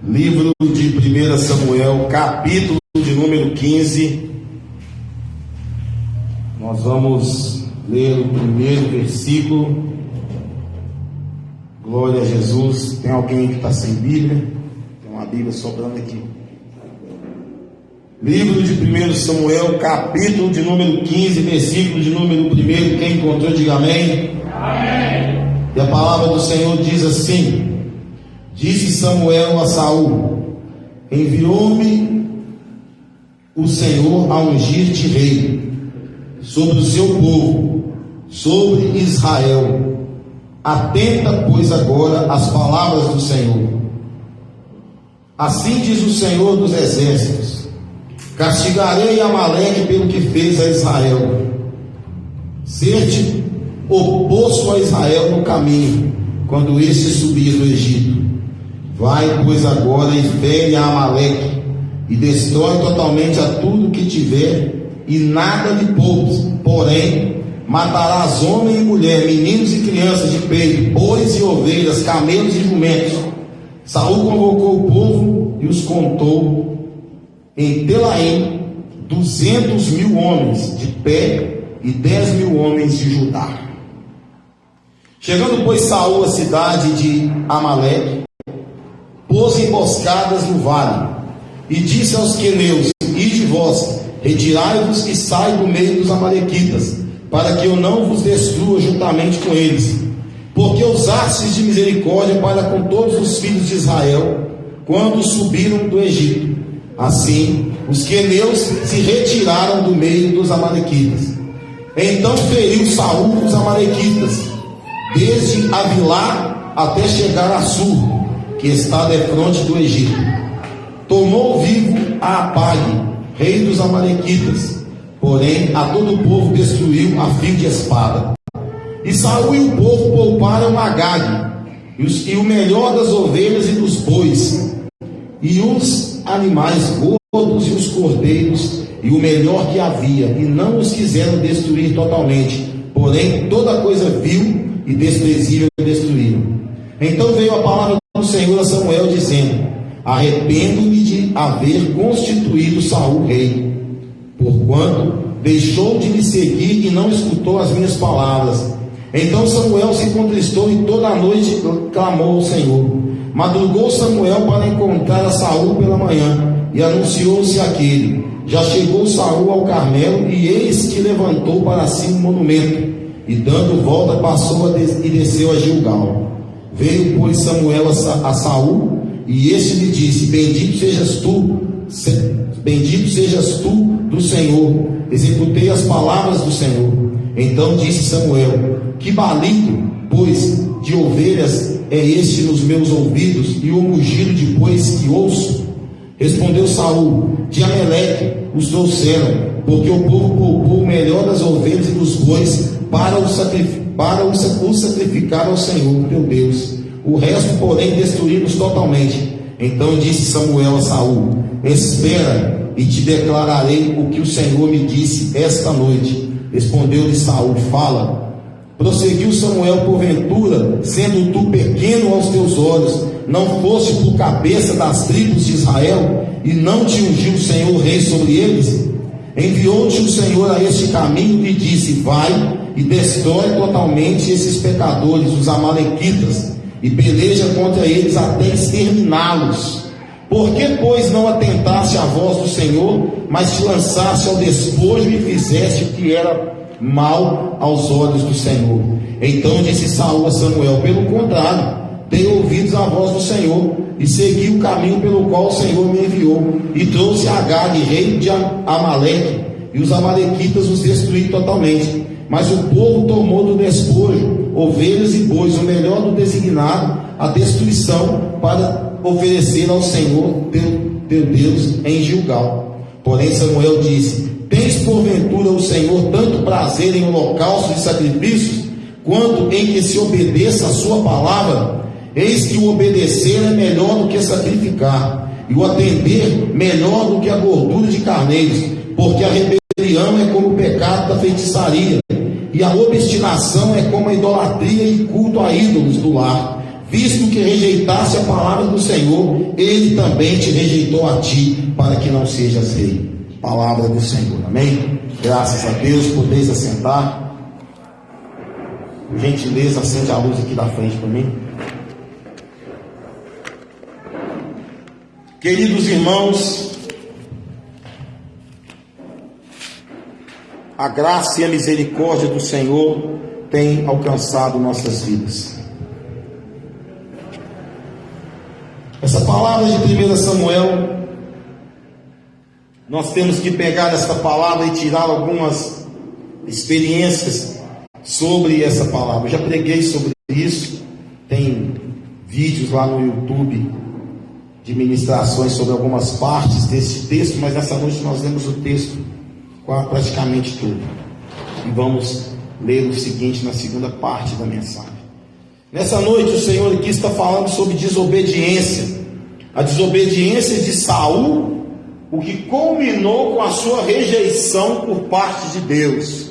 Livro de 1 Samuel, capítulo de número 15. Nós vamos ler o primeiro versículo. Glória a Jesus. Tem alguém que está sem Bíblia? Tem uma Bíblia sobrando aqui. Livro de 1 Samuel, capítulo de número 15, versículo de número 1. Quem encontrou, diga amém. Amém. E a palavra do Senhor diz assim: Disse Samuel a Saul: Enviou-me o Senhor a ungir-te rei sobre o seu povo, sobre Israel. Atenta, pois, agora às palavras do Senhor. Assim diz o Senhor dos exércitos: Castigarei Amaleque pelo que fez a Israel. Ser-te oposto a Israel no caminho, quando este subir do Egito. Vai, pois, agora e fere a Amaleque, e destrói totalmente a tudo que tiver, e nada lhe poupes. Porém, matarás homem e mulher, meninos e crianças de peito, bois e ovelhas, camelos e jumentos. Saul convocou o povo e os contou em Telaim 200.000 homens de pé e 10.000 homens de Judá. Chegando, pois, Saul à cidade de Amaleque, pôs emboscadas no vale, e disse aos queneus: Ide vós, retirai-vos e sai do meio dos amalequitas, para que eu não vos destrua juntamente com eles, porque usastes de misericórdia para com todos os filhos de Israel, quando subiram do Egito. Assim, os queneus se retiraram do meio dos amalequitas. Então feriu Saul os amalequitas, desde Avilá até chegar a Sur, que está defronte do Egito. Tomou vivo a Apag, rei dos amalequitas, porém a todo o povo destruiu a fio de espada. E Saul e o povo pouparam Agag, e o melhor das ovelhas e dos bois, e os animais gordos e os cordeiros, e o melhor que havia, e não os quiseram destruir totalmente, porém toda coisa vil e desprezível destruíram. Então veio a palavra do Senhor a Samuel, dizendo: Arrependo-me de haver constituído Saul rei, porquanto deixou de me seguir e não escutou as minhas palavras. Então Samuel se contristou e toda a noite clamou ao Senhor. Madrugou Samuel para encontrar a Saul pela manhã, e anunciou-se aquele: Já chegou Saul ao Carmelo, e eis que levantou para si um monumento, e dando volta passou e desceu a Gilgal. Veio, pois, Samuel a Saul, e este lhe disse: Bendito sejas tu do Senhor, executei as palavras do Senhor. Então disse Samuel: Que balido, pois, de ovelhas é este nos meus ouvidos, e o mugido de bois que ouço? Respondeu Saul: De Amaleque os trouxeram, porque o povo poupou o melhor das ovelhas e dos bois para o sacrificar ao Senhor teu Deus. O resto, porém, destruímos totalmente. Então disse Samuel a Saul: Espera, e te declararei o que o Senhor me disse esta noite. Respondeu-lhe Saul: Fala. Prosseguiu Samuel: Porventura, sendo tu pequeno aos teus olhos, não foste por cabeça das tribos de Israel, e não te ungiu o Senhor rei sobre eles? Enviou-te o Senhor a este caminho e disse: Vai e destrói totalmente esses pecadores, os amalequitas, e peleja contra eles até exterminá-los. Por que, pois, não atentaste à voz do Senhor, mas te lançaste ao despojo e fizeste o que era mal aos olhos do Senhor? Então disse Saul a Samuel: Pelo contrário, dei ouvidos à voz do Senhor, e segui o caminho pelo qual o Senhor me enviou, e trouxe Agag, rei de Amaleque, e os amalequitas os destruí totalmente. Mas o povo tomou do despojo ovelhas e bois, o melhor do designado à destruição, para oferecer ao Senhor teu Deus em Gilgal. Porém Samuel disse: Tens porventura o Senhor tanto prazer em holocaustos e sacrifícios, quanto em que se obedeça a sua palavra? Eis que o obedecer é melhor do que sacrificar, e o atender melhor do que a gordura de carneiros, porque a rebelião é como o pecado da feitiçaria, e a obstinação é como a idolatria e culto a ídolos do lar. visto que rejeitaste a palavra do Senhor, ele também te rejeitou a ti, para que não sejas rei. Palavra do Senhor, amém? Graças a Deus, podeis assentar. Por gentileza, acende a luz aqui da frente para mim. Queridos irmãos, a graça e a misericórdia do Senhor têm alcançado nossas vidas. Essa palavra de 1 Samuel, nós temos que pegar essa palavra e tirar algumas experiências sobre essa palavra. Eu já preguei sobre isso, tem vídeos lá no YouTube de ministrações sobre algumas partes desse texto, mas nessa noite nós lemos o texto praticamente todo. E vamos ler o seguinte na segunda parte da mensagem. Nessa noite o Senhor aqui está falando sobre desobediência. A desobediência de Saul, o que culminou com a sua rejeição por parte de Deus.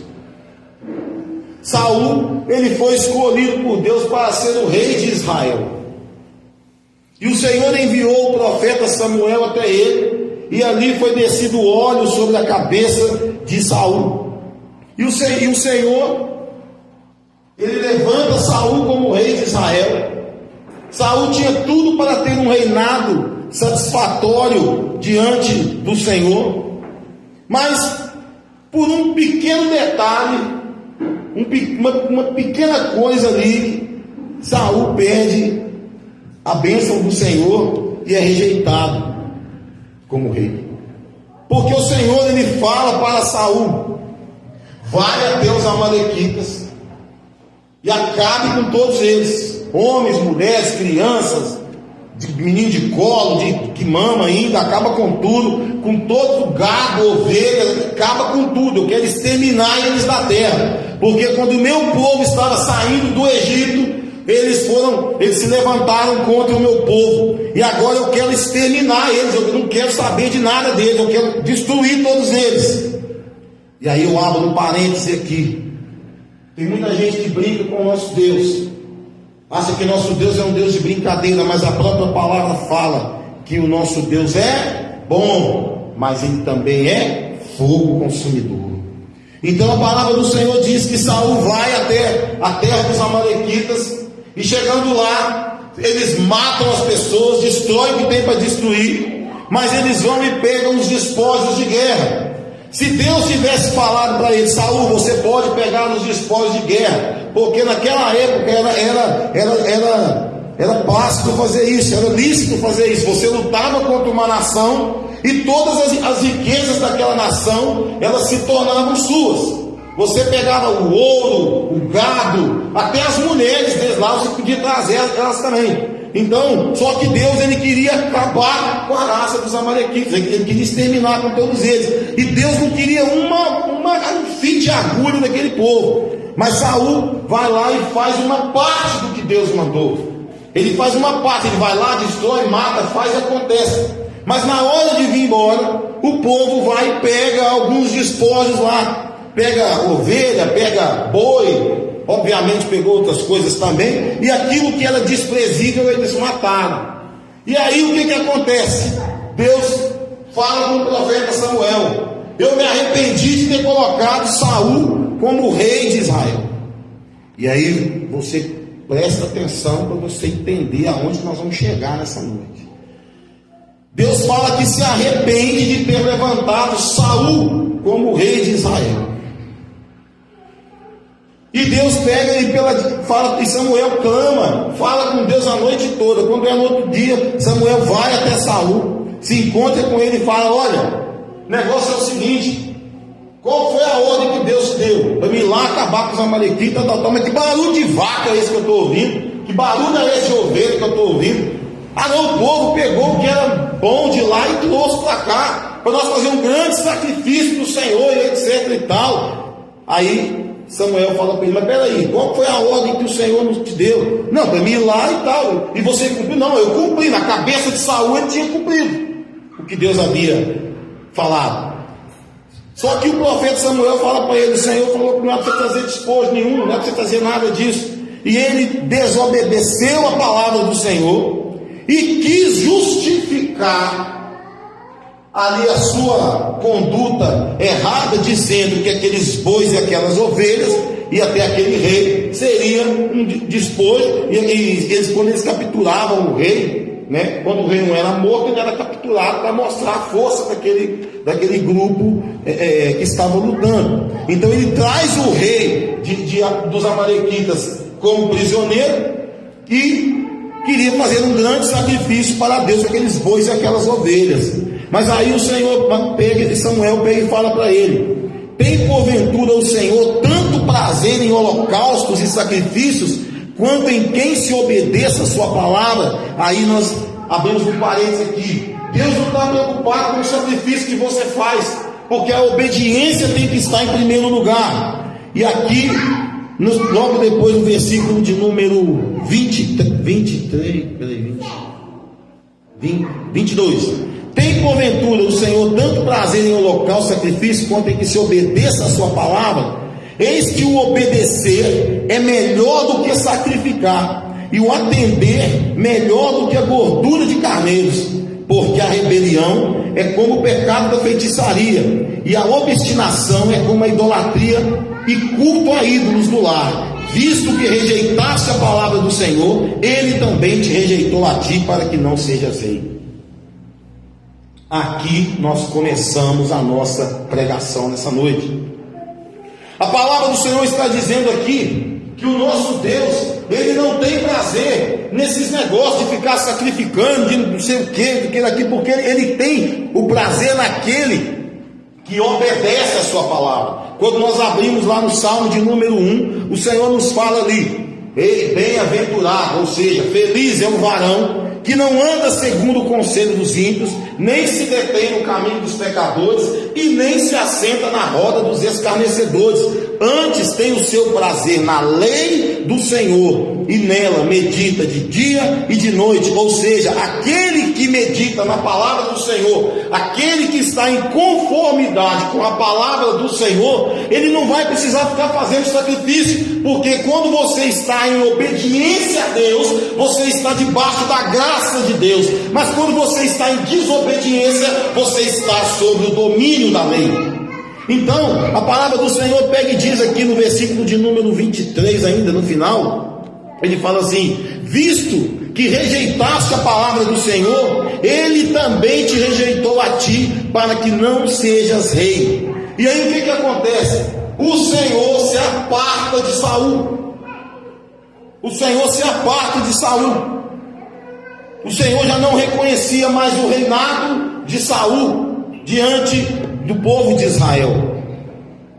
Saul, ele foi escolhido por Deus para ser o rei de Israel. E o Senhor enviou o profeta Samuel até ele, e ali foi descido óleo sobre a cabeça de Saul. E o Senhor, ele levanta Saul como rei de Israel. Saul tinha tudo para ter um reinado satisfatório diante do Senhor, mas por um pequeno detalhe, uma pequena coisa ali, Saul perde a bênção do Senhor e é rejeitado como rei. Porque o Senhor, ele fala para Saul: vai até os amalequitas e acabe com todos eles, homens, mulheres, crianças, menino de colo, que mama ainda, acaba com tudo, com todo gado, ovelha, acaba com tudo. Eu quero exterminar eles da terra, porque quando o meu povo estava saindo do Egito, eles se levantaram contra o meu povo, e agora eu quero exterminar eles. Eu não quero saber de nada deles, eu quero destruir todos eles. E aí eu abro um parêntese aqui. Tem muita gente que brinca com o nosso Deus, acha que nosso Deus é um Deus de brincadeira, mas a própria palavra fala que o nosso Deus é bom, mas ele também é fogo consumidor. Então a palavra do Senhor diz que Saul vai até a terra dos amalequitas, e chegando lá, eles matam as pessoas, destroem o que tem para destruir, mas eles vão e pegam os despojos de guerra. Se Deus tivesse falado para ele: Saul, você pode pegar os despojos de guerra, porque naquela época era plácido fazer isso, era lícito fazer isso. Você lutava contra uma nação, e todas as riquezas daquela nação, elas se tornavam suas. Você pegava o ouro, o gado, até as mulheres deles lá, você podia trazer elas também. Então, só que Deus, ele queria acabar com a raça dos amalequitas, ele queria exterminar com todos eles, e Deus não queria um fio de agulha daquele povo. Mas Saul vai lá e faz uma parte do que Deus mandou. Ele faz uma parte, ele vai lá, destrói, mata, faz e acontece. Mas na hora de vir embora, o povo vai e pega alguns despojos lá, pega ovelha, pega boi, obviamente pegou outras coisas também, e aquilo que era desprezível eles mataram. E aí o que acontece? Deus fala com o profeta Samuel: eu me arrependi de ter colocado Saul como rei de Israel. E aí você presta atenção para você entender aonde nós vamos chegar nessa noite. Deus fala que se arrepende de ter levantado Saul como rei de Israel. E Deus pega e Samuel clama, fala com Deus a noite toda. Quando é no outro dia, Samuel vai até Saul, se encontra com ele e fala: olha, o negócio é o seguinte, qual foi a ordem que Deus deu? Para mim ir lá acabar com os amalequitas, mas que barulho de vaca é esse que eu estou ouvindo? Que barulho é esse de ovelha que eu estou ouvindo? Ah não, o povo pegou o que era bom de lá e trouxe para cá, para nós fazer um grande sacrifício para o Senhor, e etc e tal. Aí Samuel fala para ele: mas peraí, qual foi a ordem que o Senhor nos te deu? Não, para mim ir lá e tal, e você cumpriu? Não, eu cumpri. Na cabeça de Saul ele tinha cumprido o que Deus havia falado. Só que o profeta Samuel fala para ele: o Senhor falou que não é para você trazer despojo nenhum, não é para você trazer nada disso. e ele desobedeceu a palavra do Senhor e quis justificar ali a sua conduta errada, dizendo que aqueles bois e aquelas ovelhas e até aquele rei seria um despojo, e eles, quando eles capturavam o rei, né, quando o rei não era morto, ele era capturado para mostrar a força daquele grupo que estava lutando. Então ele traz o rei dos amalequitas como prisioneiro e queria fazer um grande sacrifício para Deus, aqueles bois e aquelas ovelhas. Mas aí o Senhor Samuel pega e fala para ele: tem porventura o Senhor tanto prazer em holocaustos e sacrifícios, quanto em quem se obedeça a sua palavra? Aí nós abrimos um parênteses aqui. Deus não está preocupado com o sacrifício que você faz, porque a obediência tem que estar em primeiro lugar. E aqui, logo depois do versículo de número 22: tem porventura o Senhor tanto prazer em holocausto e sacrifício, quanto em que se obedeça a sua palavra? Eis que o obedecer é melhor do que sacrificar, e o atender melhor do que a gordura de carneiros, porque a rebelião é como o pecado da feitiçaria, e a obstinação é como a idolatria e culto a ídolos do lar. Visto que rejeitaste a palavra do Senhor, ele também te rejeitou a ti, para que não sejas rei. Aqui nós começamos a nossa pregação nessa noite. A palavra do Senhor está dizendo aqui que o nosso Deus, ele não tem prazer nesses negócios de ficar sacrificando, de não sei o que, daquele aqui, porque ele tem o prazer naquele que obedece a sua palavra. Quando nós abrimos lá no Salmo de número 1, o Senhor nos fala ali: ei, bem-aventurado, ou seja, feliz é o varão que não anda segundo o conselho dos ímpios, nem se detém no caminho dos pecadores, e nem se assenta na roda dos escarnecedores. Antes tem o seu prazer na lei do Senhor, e nela medita de dia e de noite. Ou seja, aquele que medita na palavra do Senhor, aquele que está em conformidade com a palavra do Senhor, ele não vai precisar ficar fazendo sacrifício, porque quando você está em obediência a Deus, você está debaixo da graça de Deus. Mas quando você está em desobediência, você está sob o domínio da lei. Então, a palavra do Senhor pega e diz aqui no versículo de número 23, ainda no final, ele fala assim: visto que rejeitaste a palavra do Senhor, ele também te rejeitou a ti, para que não sejas rei. E aí o que acontece? O Senhor se aparta de Saul. O Senhor se aparta de Saul. O Senhor já não reconhecia mais o reinado de Saul diante do povo de Israel.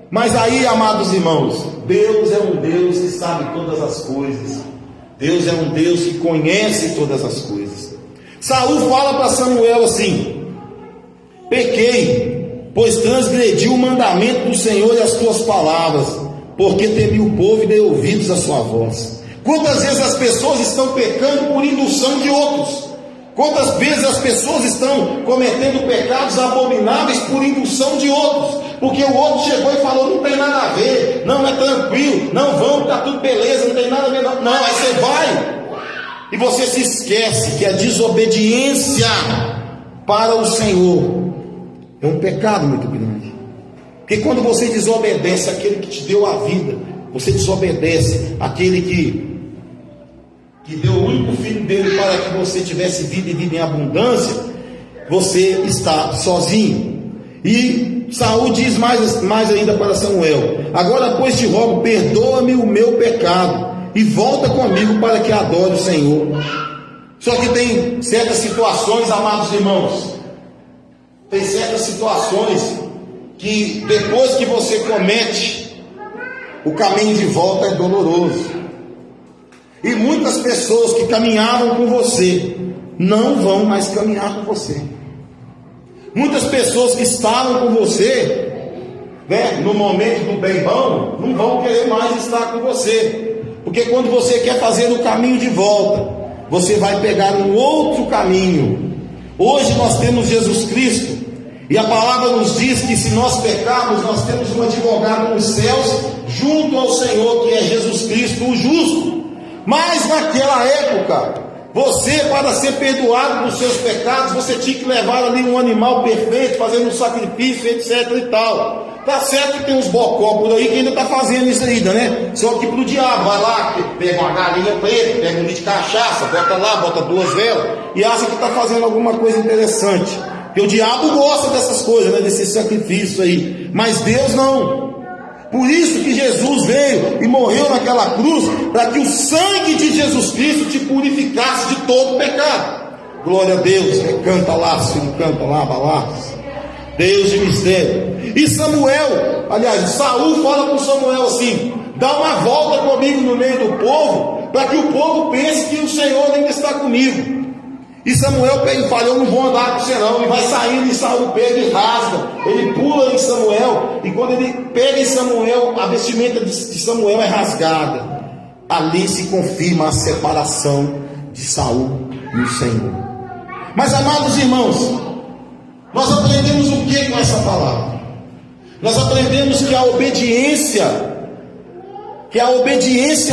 Mas aí, amados irmãos, Deus é um Deus que sabe todas as coisas. Deus é um Deus que conhece todas as coisas. Saul fala para Samuel assim: pequei, pois transgredi o mandamento do Senhor e as tuas palavras, porque temi o povo e dei ouvidos à sua voz. Quantas vezes as pessoas estão pecando por indução de outros? Quantas vezes as pessoas estão cometendo pecados abomináveis por indução de outros? Porque o outro chegou e falou: não tem nada a ver, não, é tranquilo, não vamos, está tudo beleza, não tem nada a ver, não. Não, aí você vai e você se esquece que a desobediência para o Senhor é um pecado muito grande. Porque quando você desobedece aquele que te deu a vida, você desobedece aquele que deu o único filho dele para que você tivesse vida e vida em abundância, você está sozinho. E Saul diz mais ainda para Samuel: agora pois te rogo, perdoa-me o meu pecado e volta comigo para que adore o Senhor. Só que tem certas situações, amados irmãos, tem certas situações que depois que você comete, o caminho de volta é doloroso. E muitas pessoas que caminhavam com você não vão mais caminhar com você. Muitas pessoas que estavam com você, né, no momento do bem bom, não vão querer mais estar com você. Porque quando você quer fazer o caminho de volta, você vai pegar um outro caminho. Hoje nós temos Jesus Cristo, e a palavra nos diz que se nós pecarmos, nós temos um advogado nos céus, junto ao Senhor, que é Jesus Cristo, o justo. Mas naquela época, você, para ser perdoado dos seus pecados, você tinha que levar ali um animal perfeito, fazendo um sacrifício, etc e tal. Tá certo que tem uns bocó por aí que ainda tá fazendo isso ainda, né? Só que pro diabo, vai lá, pega uma galinha preta, pega um litro de cachaça, bota lá, bota 2 velas, e acha que tá fazendo alguma coisa interessante. Porque o diabo gosta dessas coisas, né? Desse sacrifício aí. Mas Deus não. Por isso que Jesus veio e morreu naquela cruz, para que o sangue de Jesus Cristo te purificasse de todo pecado. Glória a Deus, canta lá, se não canta lá, balás. Deus de mistério. E Samuel, aliás, Saul fala com Samuel assim: dá uma volta comigo no meio do povo, para que o povo pense que o Senhor ainda está comigo. E Samuel pega e fala: eu não vou andar com você não. E vai saindo, e Saul pega e rasga. Ele pula em Samuel, e quando ele pega em Samuel, a vestimenta de Samuel é rasgada. Ali se confirma a separação de Saul e o Senhor. Mas, amados irmãos, nós aprendemos o que com essa palavra? Nós aprendemos que a obediência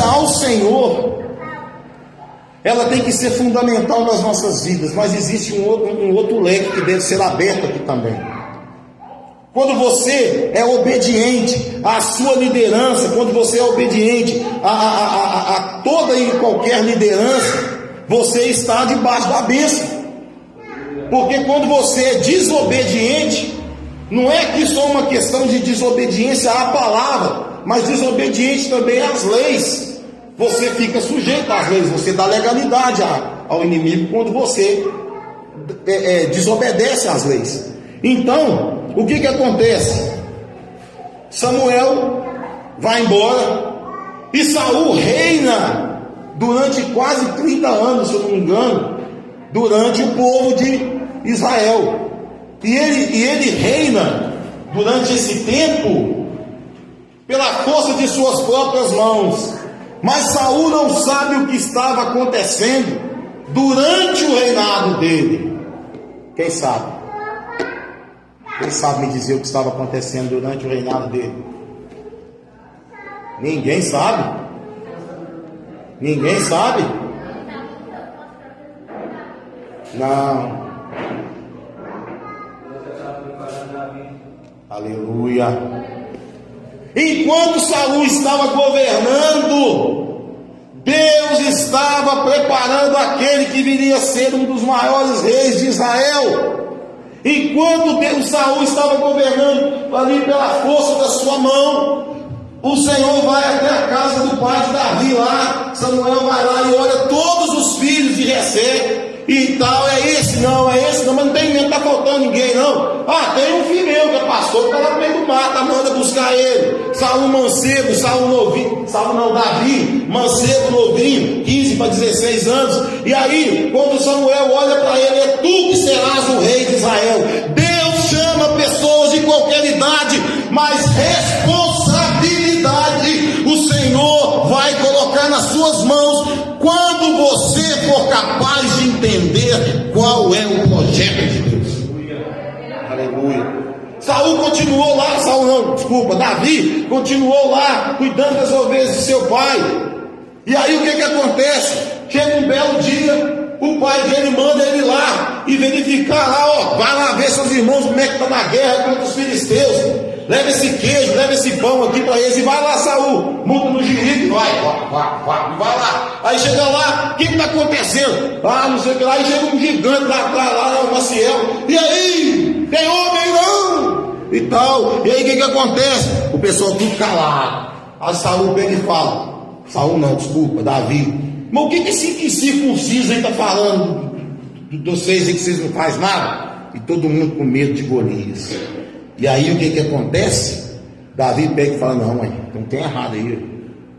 ao Senhor, ela tem que ser fundamental nas nossas vidas. Mas existe um outro leque que deve ser aberto aqui também. Quando você é obediente à sua liderança, quando você é obediente a toda e qualquer liderança, você está debaixo da bênção. Porque quando você é desobediente, não é aqui só uma questão de desobediência à palavra, mas desobediente também às leis. Você fica sujeito às leis, você dá legalidade ao inimigo quando você desobedece às leis. Então, o que acontece? Samuel vai embora e Saul reina durante quase 30 anos, se eu não me engano, durante o povo de Israel. E ele reina durante esse tempo pela força de suas próprias mãos. Mas Saul não sabe o que estava acontecendo durante o reinado dele. Quem sabe? Quem sabe me dizer o que estava acontecendo durante o reinado dele? Ninguém sabe. Ninguém sabe. Não. Aleluia. Enquanto Saul estava governando, Deus estava preparando aquele que viria a ser um dos maiores reis de Israel. Enquanto Saul estava governando ali pela força da sua mão, o Senhor vai até a casa do pai de Davi lá. Samuel vai lá e olha todos os filhos de Jessé e tal. É esse não, mas não tem nem, não está faltando ninguém não. Tem um filho meu que é pastor, está lá no meio do mato, manda buscar ele. Saul mancebo, Davi, mancebo novinho, 15 para 16 anos. E aí, quando Samuel olha para ele: é tu que serás o rei de Israel. Deus chama pessoas de qualquer idade, mas responsabilidade o Senhor vai colocar nas suas mãos quando você for capaz de entender qual é o projeto de Deus. Aleluia. Davi continuou lá cuidando das ovelhas de seu pai. E aí o que acontece? Chega um belo dia, o pai dele manda ele lá e verificar lá, vai lá ver seus irmãos como é que está na guerra contra os filisteus. Leva esse queijo, leva esse pão aqui para eles. E vai lá, Saul, monta no jirico, vai lá. Aí chega lá, o que está acontecendo? Não sei o que lá. Aí chega um gigante lá, o Maciel. E aí, tem homem não? E tal. E aí o que acontece? O pessoal tudo calado. Aí Saul pega e fala: Davi. Mas o que esse circunciso aí está falando de vocês aí, que vocês não fazem nada? E todo mundo com medo de Golias. E aí o que acontece? Davi pega e fala: não tem errado aí,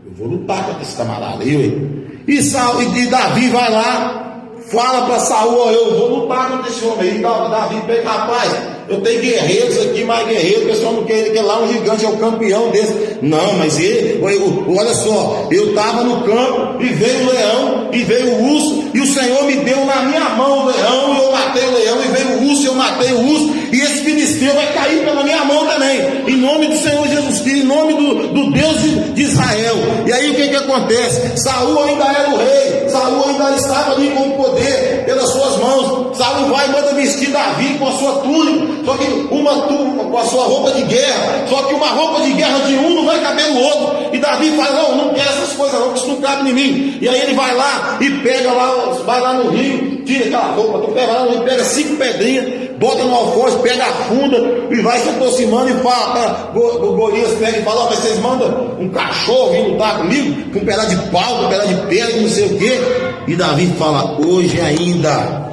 eu vou lutar contra esse camarada aí. E Davi vai lá, fala para Saul: eu vou lutar contra esse homem aí. Davi pega: rapaz, eu tenho guerreiros aqui, mais guerreiros, o pessoal não quer, ele quer lá um gigante, é o campeão desse. Não, mas ele, olha só, eu estava no campo e veio o leão e veio o urso, e o Senhor me deu na minha mão o leão, e eu matei o leão, e veio o urso, e eu matei o urso, e esse filisteu vai cair pela minha mão também, em nome do Senhor Jesus Cristo, em nome do Deus de Israel. E aí o que acontece? Saul ainda era o rei, Saul ainda estava ali com o poder pelas suas mãos. Saul vai e manda vestir Davi com a sua túnica, só que com a sua roupa de guerra, só que uma roupa de guerra de um não vai caber no outro. E Davi fala: não quero essas coisas não, que isso não cabe em mim. E aí ele vai lá e pega lá, vai lá no rio, tira aquela roupa, tu pega lá no rio, pega 5 pedrinhas, bota no alforje, pega a funda e vai se aproximando e fala, o Golias pega e fala: mas vocês mandam um cachorro vir lutar comigo, com um pedaço de pau, com um pedaço de pedra, não sei o quê. E Davi fala: hoje ainda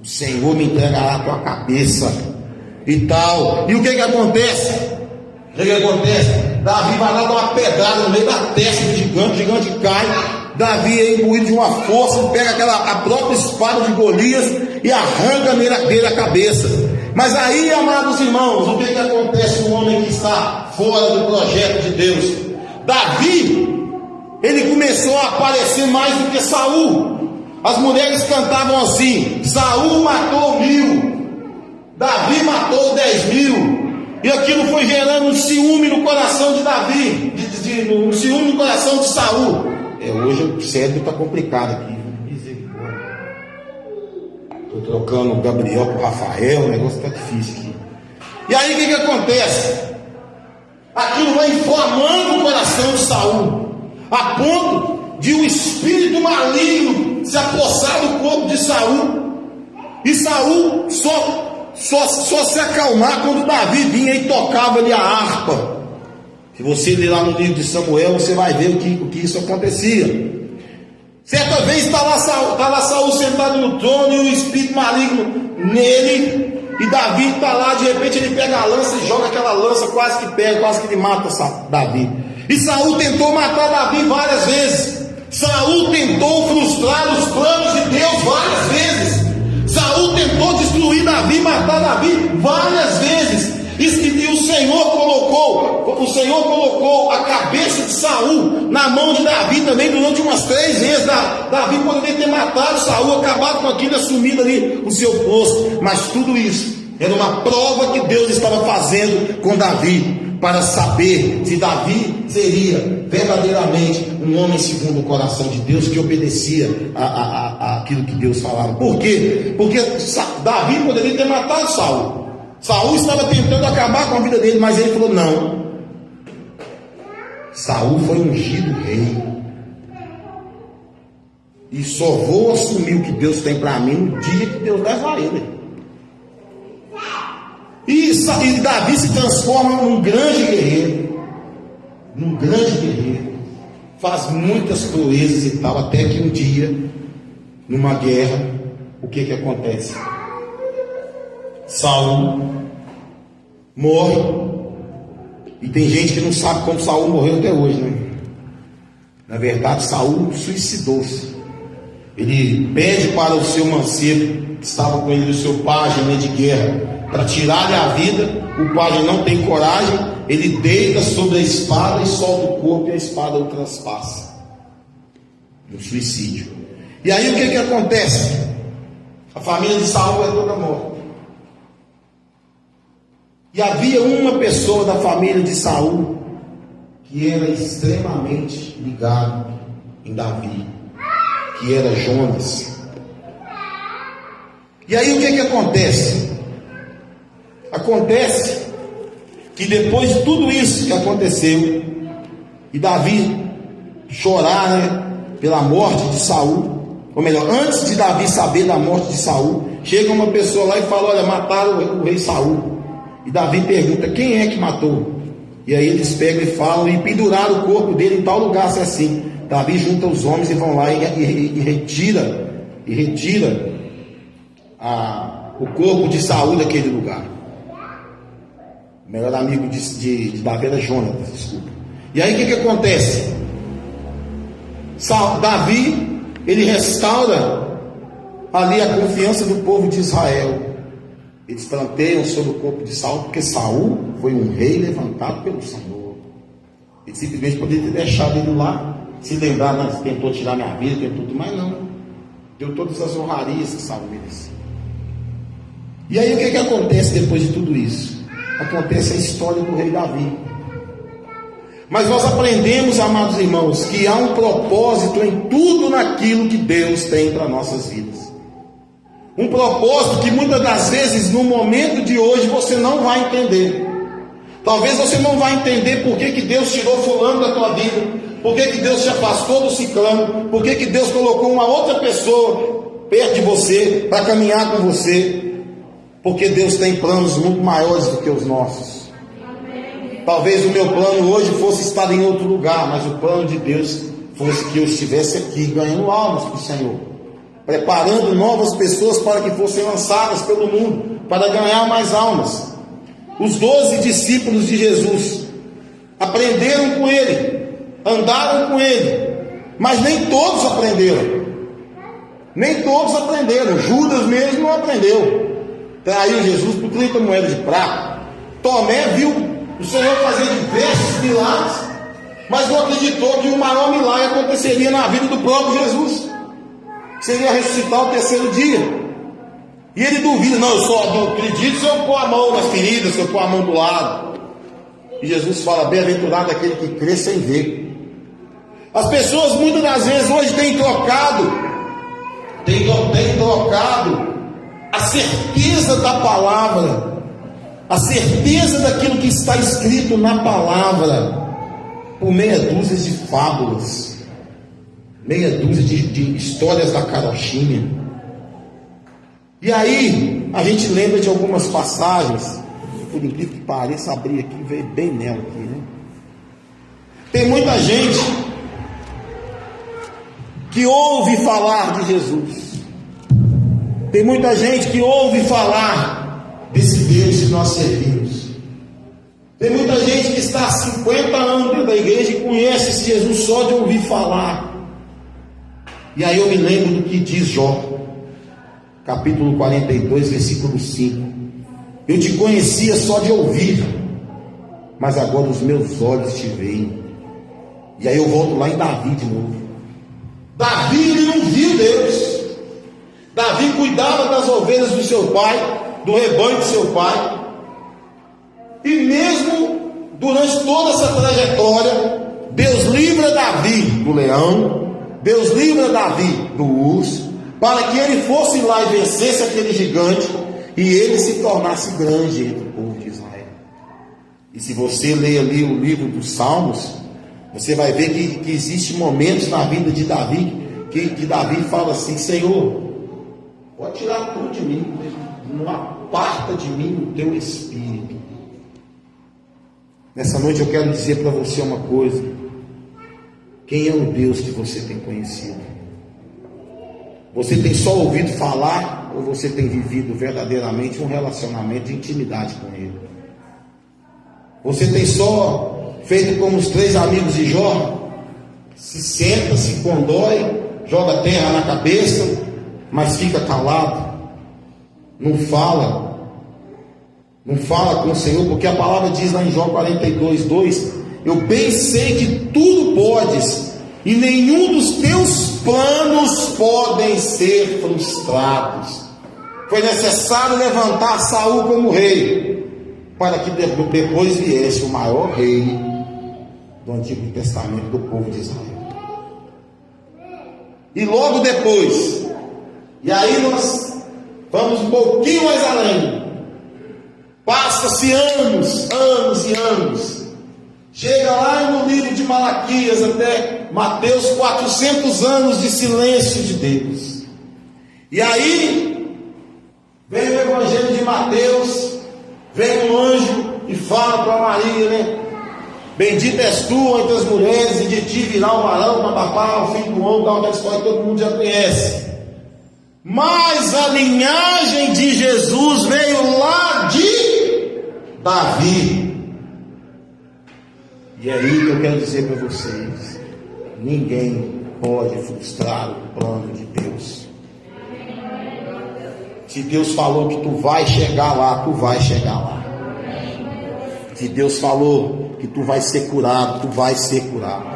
o Senhor me entregará a tua cabeça e tal. E o que acontece? O que acontece? Davi vai lá dar uma pedrada no meio da testa do gigante, o gigante cai. Davi é imbuído de uma força, pega a própria espada de Golias e arranca dele a cabeça. Mas aí, amados irmãos, o que acontece com o homem que está fora do projeto de Deus? Davi, ele começou a aparecer mais do que Saul. As mulheres cantavam assim: Saul matou 1000, Davi matou 10.000. E aquilo foi gerando um ciúme no coração de Davi, um ciúme no coração de Saul. Hoje o cérebro está complicado aqui. Estou trocando o Gabriel por Rafael, o negócio está difícil aqui. E aí o que acontece? Aquilo vai inflamando o coração de Saul, a ponto de um espírito maligno se apossar do corpo de Saul. E Saul só se acalmar quando Davi vinha e tocava ali a harpa. Se você ler lá no livro de Samuel, você vai ver o que isso acontecia. Certa vez está lá Saul sentado no trono e o espírito maligno nele, e Davi está lá, de repente ele pega a lança e joga aquela lança, quase que ele mata Davi. E Saul tentou matar Davi várias vezes. Saul tentou frustrar os planos de Deus várias vezes. Saul tentou destruir Davi, matar Davi várias vezes. E o Senhor colocou a cabeça de Saul na mão de Davi também durante umas 3 vezes. Davi poderia ter matado Saul, acabado com aquilo, assumido ali o seu posto. Mas tudo isso era uma prova que Deus estava fazendo com Davi, para saber se Davi seria verdadeiramente um homem segundo o coração de Deus, que obedecia aquilo que Deus falava. Por quê? Porque Davi poderia ter matado Saul. Saul estava tentando acabar com a vida dele, mas ele falou: não, Saul foi ungido rei, e só vou assumir o que Deus tem para mim no dia que Deus leva ele. E Davi se transforma num grande guerreiro, faz muitas proezas e tal, até que um dia, numa guerra, o que acontece? Saul morre, e tem gente que não sabe como Saul morreu até hoje, né? Na verdade, Saul suicidou-se. Ele pede para o seu mancebo, que estava com ele, o seu pajem de guerra, para tirar-lhe a vida. O pajem não tem coragem, ele deita sobre a espada e solta o corpo, e a espada o transpassa. Um suicídio. E aí o que acontece? A família de Saul é toda morta. E havia uma pessoa da família de Saul que era extremamente ligado em Davi, que era Jonas. E aí o que acontece? Acontece que depois de tudo isso que aconteceu, e Davi chorar, né, pela morte de Saul, ou melhor, antes de Davi saber da morte de Saul, chega uma pessoa lá e fala: olha, mataram o rei Saul. E Davi pergunta: quem é que matou? E aí eles pegam e falam, e penduraram o corpo dele em tal lugar, assim. Davi junta os homens e vão lá e retira o corpo de Saul daquele lugar. O melhor amigo de Davi era Jonas, desculpa. E aí o que acontece? Davi, ele restaura ali a confiança do povo de Israel. Eles planteiam sobre o corpo de Saul, porque Saul foi um rei levantado pelo Senhor. Ele simplesmente poderia ter deixado ele lá, se lembrar: não, tentou tirar minha vida, tentou tudo, mas não, deu todas as honrarias que Saul merecia. E aí o que acontece depois de tudo isso? Acontece a história do rei Davi. Mas nós aprendemos, amados irmãos, que há um propósito em tudo naquilo que Deus tem para nossas vidas. Um propósito que muitas das vezes no momento de hoje você não vai entender. Talvez você não vai entender por que Deus tirou fulano da tua vida, por que Deus te afastou do ciclano, por que Deus colocou uma outra pessoa perto de você para caminhar com você, porque Deus tem planos muito maiores do que os nossos. Talvez o meu plano hoje fosse estar em outro lugar, mas o plano de Deus fosse que eu estivesse aqui ganhando almas para o Senhor, preparando novas pessoas para que fossem lançadas pelo mundo, para ganhar mais almas. Os 12 discípulos de Jesus aprenderam com Ele, andaram com Ele, mas nem todos aprenderam. Nem todos aprenderam. Judas mesmo não aprendeu. Traiu Jesus por 30 moedas de prata. Tomé viu o Senhor fazer diversos milagres, mas não acreditou que o maior milagre aconteceria na vida do próprio Jesus. Seria ressuscitar o terceiro dia. E ele duvida: não, eu só não acredito se eu pôr a mão nas feridas, se eu pôr a mão do lado. E Jesus fala: bem-aventurado aquele que crê sem ver. As pessoas muitas das vezes hoje têm trocado a certeza da palavra, a certeza daquilo que está escrito na palavra, por meia dúzia de fábulas, meia dúzia de histórias da carochinha. E aí a gente lembra de algumas passagens, por incrível que pareça, abrir aqui e veio bem nela aqui, né? Tem muita gente que ouve falar de Jesus, tem muita gente que ouve falar desse Deus que nós servimos, tem muita gente que está há 50 anos dentro da igreja e conhece esse Jesus só de ouvir falar. E aí eu me lembro do que diz Jó, capítulo 42, versículo 5: eu te conhecia só de ouvir, mas agora os meus olhos te veem. E aí eu volto lá em Davi de novo. Davi, ele não viu Deus. Davi cuidava das ovelhas do seu pai, do rebanho do seu pai, e mesmo durante toda essa trajetória, Deus livra Davi do leão, Deus livra Davi do urso, para que ele fosse lá e vencesse aquele gigante, e ele se tornasse grande entre o povo de Israel. E se você ler ali o livro dos Salmos, você vai ver que existem momentos na vida de Davi, que Davi fala assim: Senhor, pode tirar tudo de mim, não aparta de mim o teu espírito. Nessa noite eu quero dizer para você uma coisa: quem é o Deus que você tem conhecido? Você tem só ouvido falar, ou você tem vivido verdadeiramente um relacionamento de intimidade com Ele? Você tem só feito como os 3 amigos de Jó, se senta, se condói, joga terra na cabeça, mas fica calado, não fala com o Senhor, porque a palavra diz lá em Jó 42:2: eu bem sei que tudo podes, e nenhum dos teus planos podem ser frustrados. Foi necessário levantar Saul como rei, para que depois viesse o maior rei do Antigo Testamento do povo de Israel. E logo depois, e aí nós vamos um pouquinho mais além, passa-se anos e anos, chega lá no livro de Malaquias até Mateus, 400 anos de silêncio de Deus. E aí vem o Evangelho de Mateus, vem um anjo e fala para Maria, né? Bendita és tu entre as mulheres, e de ti virá o varão, papapá, o filho do homem, dá uma história que todo mundo já conhece. Mas a linhagem de Jesus veio lá de Davi. E é aí que eu quero dizer para vocês: ninguém pode frustrar o plano de Deus. Se Deus falou que tu vai chegar lá, tu vai chegar lá. Se Deus falou que tu vai ser curado, tu vai ser curado.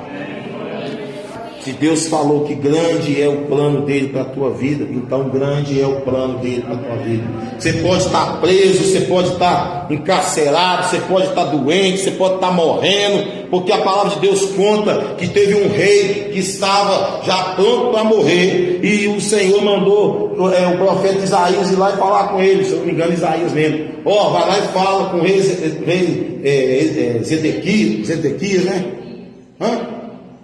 Se Deus falou que grande é o plano dele para a tua vida, então grande é o plano dele para a tua vida. Você pode estar preso, você pode estar encarcerado, você pode estar doente, você pode estar morrendo, porque a palavra de Deus conta que teve um rei que estava já pronto para morrer, e o Senhor mandou o profeta Isaías ir lá e falar com ele, se eu não me engano, Isaías mesmo. Vai lá e fala com o rei Zedequias, né?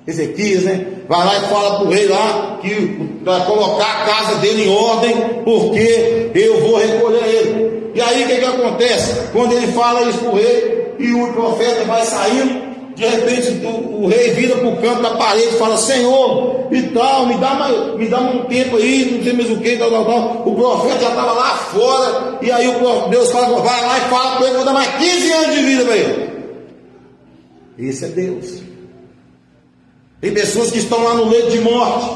Ezequias, né? Vai lá e fala para o rei lá que vai colocar a casa dele em ordem, porque eu vou recolher ele. E aí o que acontece? Quando ele fala isso para o rei e o profeta vai saindo, de repente o rei vira para o canto da parede e fala: Senhor, e tal, me dá um tempo aí, não sei mais o que, tal. O profeta já estava lá fora, e aí Deus fala: vai lá e fala para ele, vou dar mais 15 anos de vida para ele. Esse é Deus. Tem pessoas que estão lá no leito de morte,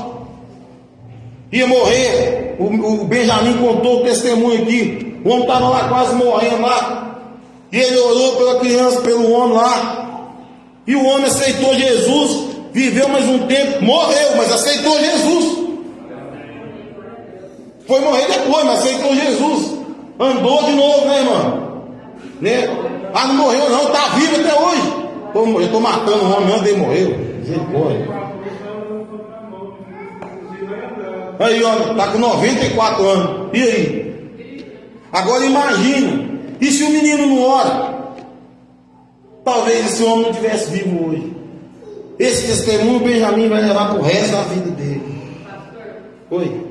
ia morrer. O Benjamin contou o testemunho aqui. O homem estava lá quase morrendo lá, e ele orou pela criança, pelo homem lá, e o homem aceitou Jesus, viveu mais um tempo, morreu, mas aceitou Jesus. Foi morrer depois, mas aceitou Jesus, andou de novo, né, irmão? Né? Não morreu não, está vivo até hoje. Eu estou matando o homem antes de morrer. Aí, ó, está com 94 anos. E aí? Agora imagina, e se o menino não ora? Talvez esse homem não estivesse vivo hoje. Esse testemunho Benjamin vai levar para o resto da vida dele. Oi?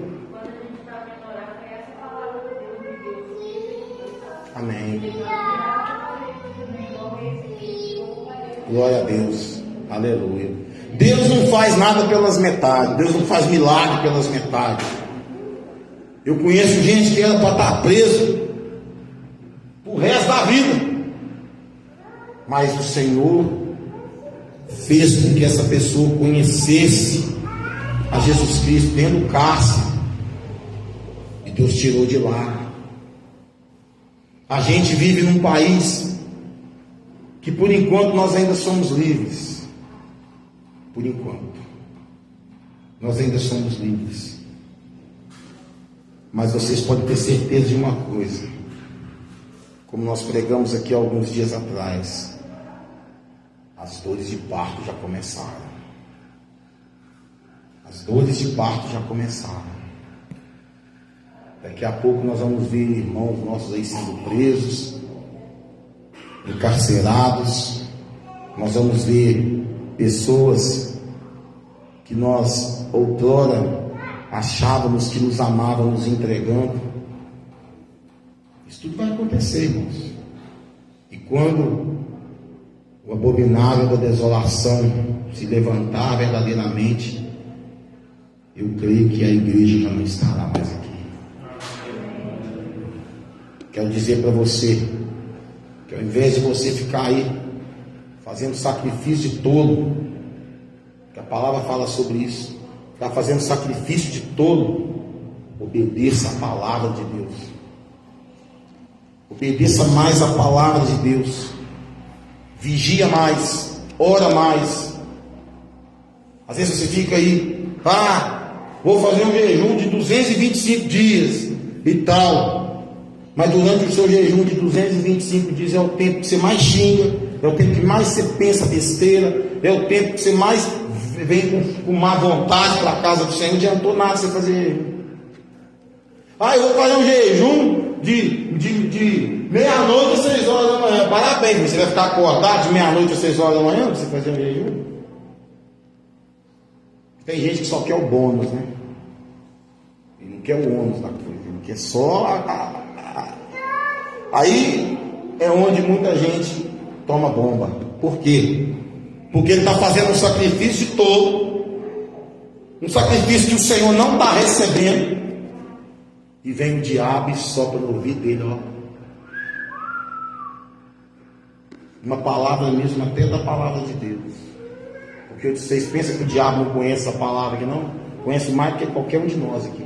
Amém. Glória a Deus. Aleluia. Deus não faz nada pelas metades. Deus não faz milagre pelas metades. Eu conheço gente que era para estar preso o resto da vida, mas o Senhor fez com que essa pessoa conhecesse a Jesus Cristo dentro do cárcere, e Deus tirou de lá. A gente vive num país que por enquanto nós ainda somos livres. Por enquanto nós ainda somos livres. Mas vocês podem ter certeza de uma coisa, como nós pregamos aqui alguns dias atrás: as dores de parto já começaram. As dores de parto já começaram. Daqui a pouco nós vamos ver irmãos nossos aí sendo presos, encarcerados. Nós vamos ver pessoas que nós outrora achávamos que nos amavam, nos entregando. Isso tudo vai acontecer, irmãos. E quando o abominável da desolação se levantar verdadeiramente, eu creio que a igreja já não estará mais aqui. Quero dizer para você que ao invés de você ficar aí fazendo sacrifício de tolo, que a palavra fala sobre isso, ficar fazendo sacrifício de tolo, obedeça a palavra de Deus. Obedeça mais a palavra de Deus. Vigia mais, ora mais. Às vezes você fica aí: vou fazer um jejum de 225 dias e tal. Mas durante o seu jejum de 225 dias é o tempo que você mais xinga, é o tempo que mais você pensa besteira, é o tempo que você mais vem com má vontade para a casa do Senhor. Não adiantou nada você fazer jejum. Eu vou fazer um jejum de meia-noite às 6 horas da manhã. Parabéns, você vai ficar acordado de meia-noite às 6 horas da manhã para você fazer um jejum? Tem gente que só quer o bônus, né? Ele não quer o ônus da coisa, ele quer só Aí é onde muita gente toma bomba. Por quê? Porque ele está fazendo um sacrifício todo, um sacrifício que o Senhor não está recebendo, e vem o diabo e sopra no ouvido dele, uma palavra mesmo, até da palavra de Deus. Porque vocês pensam que o diabo não conhece a palavra aqui, não? Conhece mais do que qualquer um de nós aqui.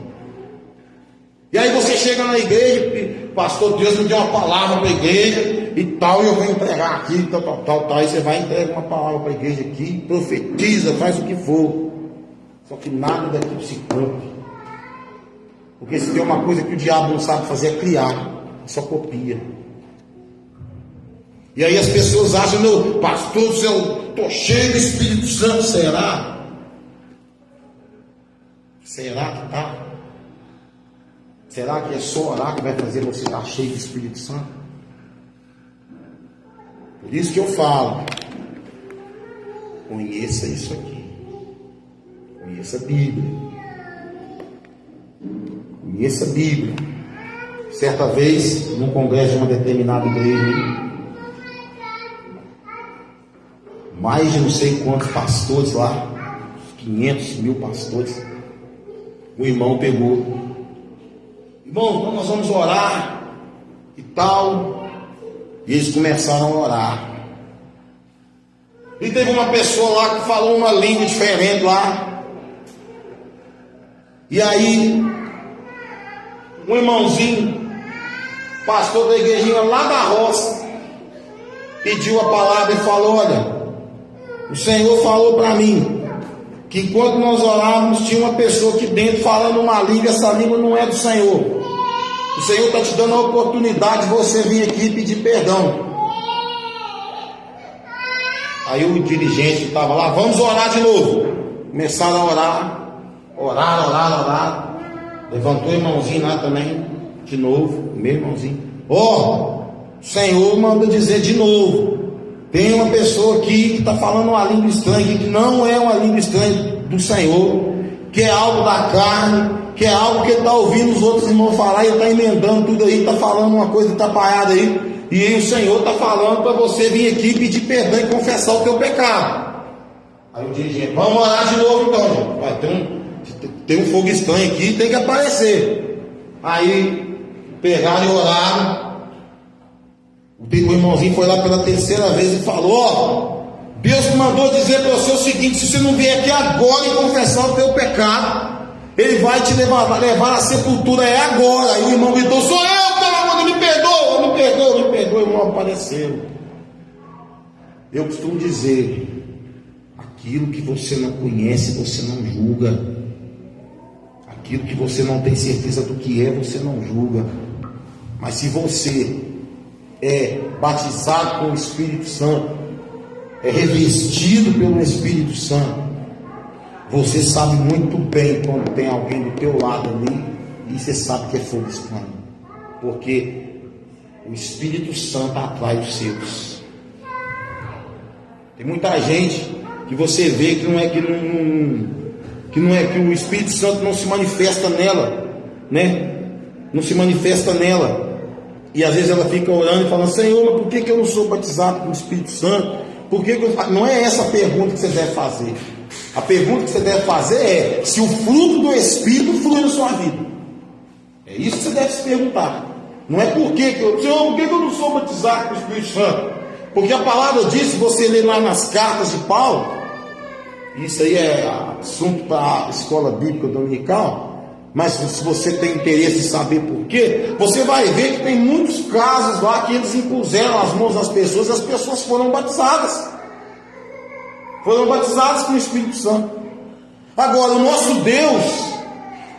E aí você chega na igreja: pastor, Deus me deu uma palavra para a igreja e tal, e eu vou entregar aqui, tal. Aí você vai e entrega uma palavra para a igreja aqui, profetiza, faz o que for. Só que nada daquilo se cumpre. Porque se tem uma coisa que o diabo não sabe fazer é criar, só copia. E aí as pessoas acham, meu pastor, eu estou cheio do Espírito Santo. Será? Será que está? Será que é só orar que vai fazer você estar cheio do Espírito Santo? Por isso que eu falo, conheça isso aqui. Conheça a Bíblia. Conheça a Bíblia. Certa vez, num congresso de uma determinada igreja, mais de não sei quantos pastores lá, 500 mil pastores, o irmão pegou: irmão, então nós vamos orar e tal. E eles começaram a orar. E teve uma pessoa lá que falou uma língua diferente lá. E aí, um irmãozinho, pastor da igrejinha lá da roça, pediu a palavra e falou: olha, o Senhor falou para mim que enquanto nós orávamos tinha uma pessoa aqui dentro falando uma língua. Essa língua não é do Senhor. O Senhor está te dando a oportunidade de você vir aqui e pedir perdão. Aí o dirigente que estava lá: vamos orar de novo. Começaram a orar. Levantou o irmãozinho lá também, de novo, o meu irmãozinho: ó, o Senhor manda dizer de novo, tem uma pessoa aqui que está falando uma língua estranha, que não é uma língua estranha do Senhor, que é algo da carne, que é algo que ele está ouvindo os outros irmãos falar, e ele está emendando tudo aí, está falando uma coisa atrapalhada aí, e aí o Senhor está falando para você vir aqui pedir perdão e confessar o teu pecado. Aí o dirigente: vamos orar de novo então, gente. Vai, tem um fogo estranho aqui, tem que aparecer. Aí pegaram e oraram. O irmãozinho foi lá pela terceira vez e falou: ó, Deus mandou dizer para você o seguinte: se você não vier aqui agora e confessar o teu pecado, Ele vai te levar à sepultura, é agora. Aí o irmão gritou: sou eu, pelo amor, me perdoa. O irmão apareceu. Eu costumo dizer: aquilo que você não conhece, você não julga. Aquilo que você não tem certeza do que é, você não julga. Mas se você é batizado com o Espírito Santo, é revestido pelo Espírito Santo, você sabe muito bem quando tem alguém do teu lado ali, e você sabe que é fogo estranho, porque o Espírito Santo atrai os seus. Tem muita gente que você vê que que o Espírito Santo não se manifesta nela, né? Não se manifesta nela. E às vezes ela fica orando e falando: Senhor, mas por que eu não sou batizado com o Espírito Santo? Por que eu... Não é essa a pergunta que você deve fazer. A pergunta que você deve fazer é se o fruto do Espírito flui na sua vida. É isso que você deve se perguntar. Não é Senhor, por que eu não sou batizado com o Espírito Santo? Porque a palavra diz, se você ler lá nas cartas de Paulo, isso aí é assunto para a escola bíblica dominical, mas se você tem interesse em saber por quê, você vai ver que tem muitos casos lá que eles impuseram as mãos das pessoas e as pessoas foram batizadas com o Espírito Santo. Agora, o nosso Deus,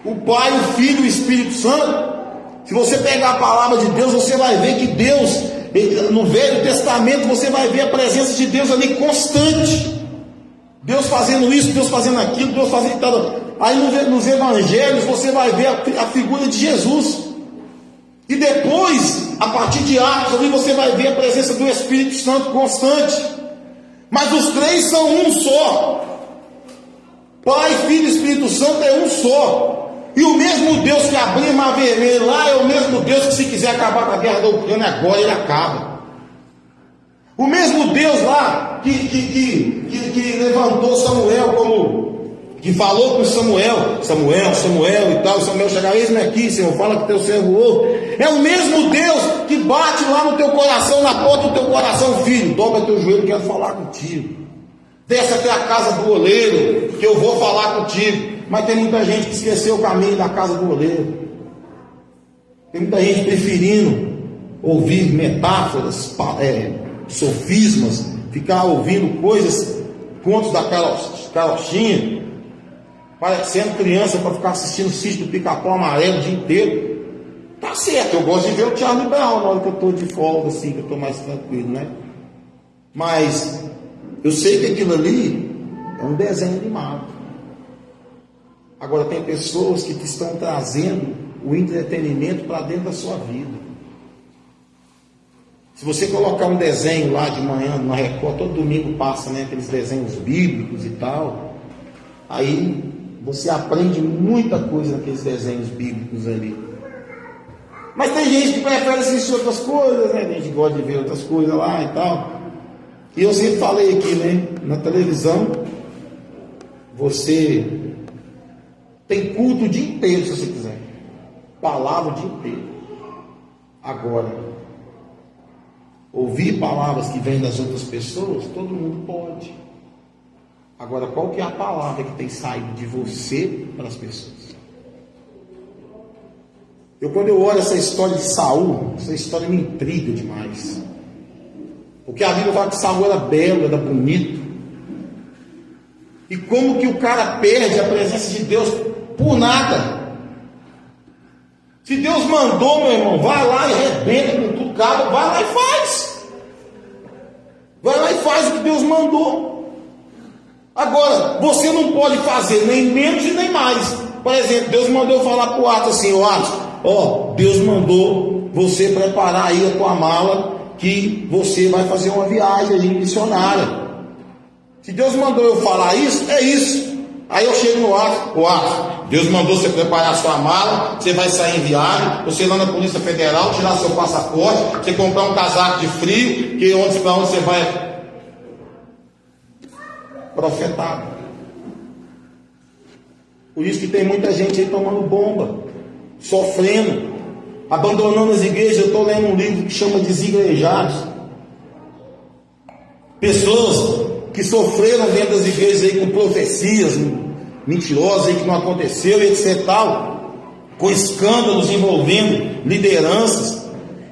o Pai, o Filho e o Espírito Santo, se você pegar a palavra de Deus, você vai ver que Deus, no Velho Testamento, você vai ver a presença de Deus ali constante. Deus fazendo isso, Deus fazendo aquilo, Deus fazendo tal. Aí nos evangelhos você vai ver a figura de Jesus. E depois, a partir de Atos, ali você vai ver a presença do Espírito Santo constante. Mas os três são um só. Pai, Filho e Espírito Santo é um só. E o mesmo Deus que abriu o Mar Vermelho lá é o mesmo Deus que, se quiser acabar com a guerra da Ucrânia agora, ele acaba. O mesmo Deus lá que levantou Samuel, que falou com Samuel e tal, Samuel chega: eis-me aqui, Senhor, fala que teu servo ouve. É o mesmo Deus que bate lá no teu coração, na porta do teu coração: filho, dobra teu joelho, quero falar contigo. Desce até a casa do oleiro, que eu vou falar contigo. Mas tem muita gente que esqueceu o caminho da casa do oleiro. Tem muita gente preferindo ouvir metáforas, sofismas, ficar ouvindo coisas, contos da carochinha. parecendo criança para ficar assistindo o Sítio do Pica-Pau Amarelo o dia inteiro. Tá certo, eu gosto de ver o Charlie Brown na hora que eu estou de folga, assim, que eu estou mais tranquilo, né? Mas eu sei que aquilo ali é um desenho animado. Agora tem pessoas que estão trazendo o entretenimento para dentro da sua vida. Se você colocar um desenho lá de manhã na Record, todo domingo passa, né, aqueles desenhos bíblicos e tal, aí você aprende muita coisa naqueles desenhos bíblicos ali. Mas tem gente que prefere assistir outras coisas, né? Tem gente que gosta de ver outras coisas lá e tal. E eu sempre falei aqui, né? Na televisão, você tem culto o dia inteiro, se você quiser. Palavra o dia inteiro. Agora, ouvir palavras que vêm das outras pessoas, todo mundo pode. Agora, qual que é a palavra que tem saído de você para as pessoas? Quando eu olho essa história de Saul, essa história me intriga demais. Porque a Bíblia fala que Saul era belo, era bonito. E como que o cara perde a presença de Deus por nada? Se Deus mandou, meu irmão, vai lá e arrebenta com tudo, cara, vai lá e faz. Vai lá e faz o que Deus mandou. Agora, você não pode fazer nem menos e nem mais. Por exemplo, Deus mandou eu falar para o Atos assim, o Atos, Deus mandou você preparar aí a tua mala, que você vai fazer uma viagem aí missionária. Se Deus mandou eu falar isso, é isso. Aí eu chego no Atos, Deus mandou você preparar a sua mala, você vai sair em viagem, você ir lá na Polícia Federal, tirar seu passaporte, você comprar um casaco de frio, que para onde você vai? Profetado. Por isso que tem muita gente aí tomando bomba, sofrendo, abandonando as igrejas. Eu estou lendo um livro que chama Desigrejados. Pessoas que sofreram dentro das igrejas aí com profecias mentirosas aí que não aconteceu e etc tal, com escândalos envolvendo lideranças,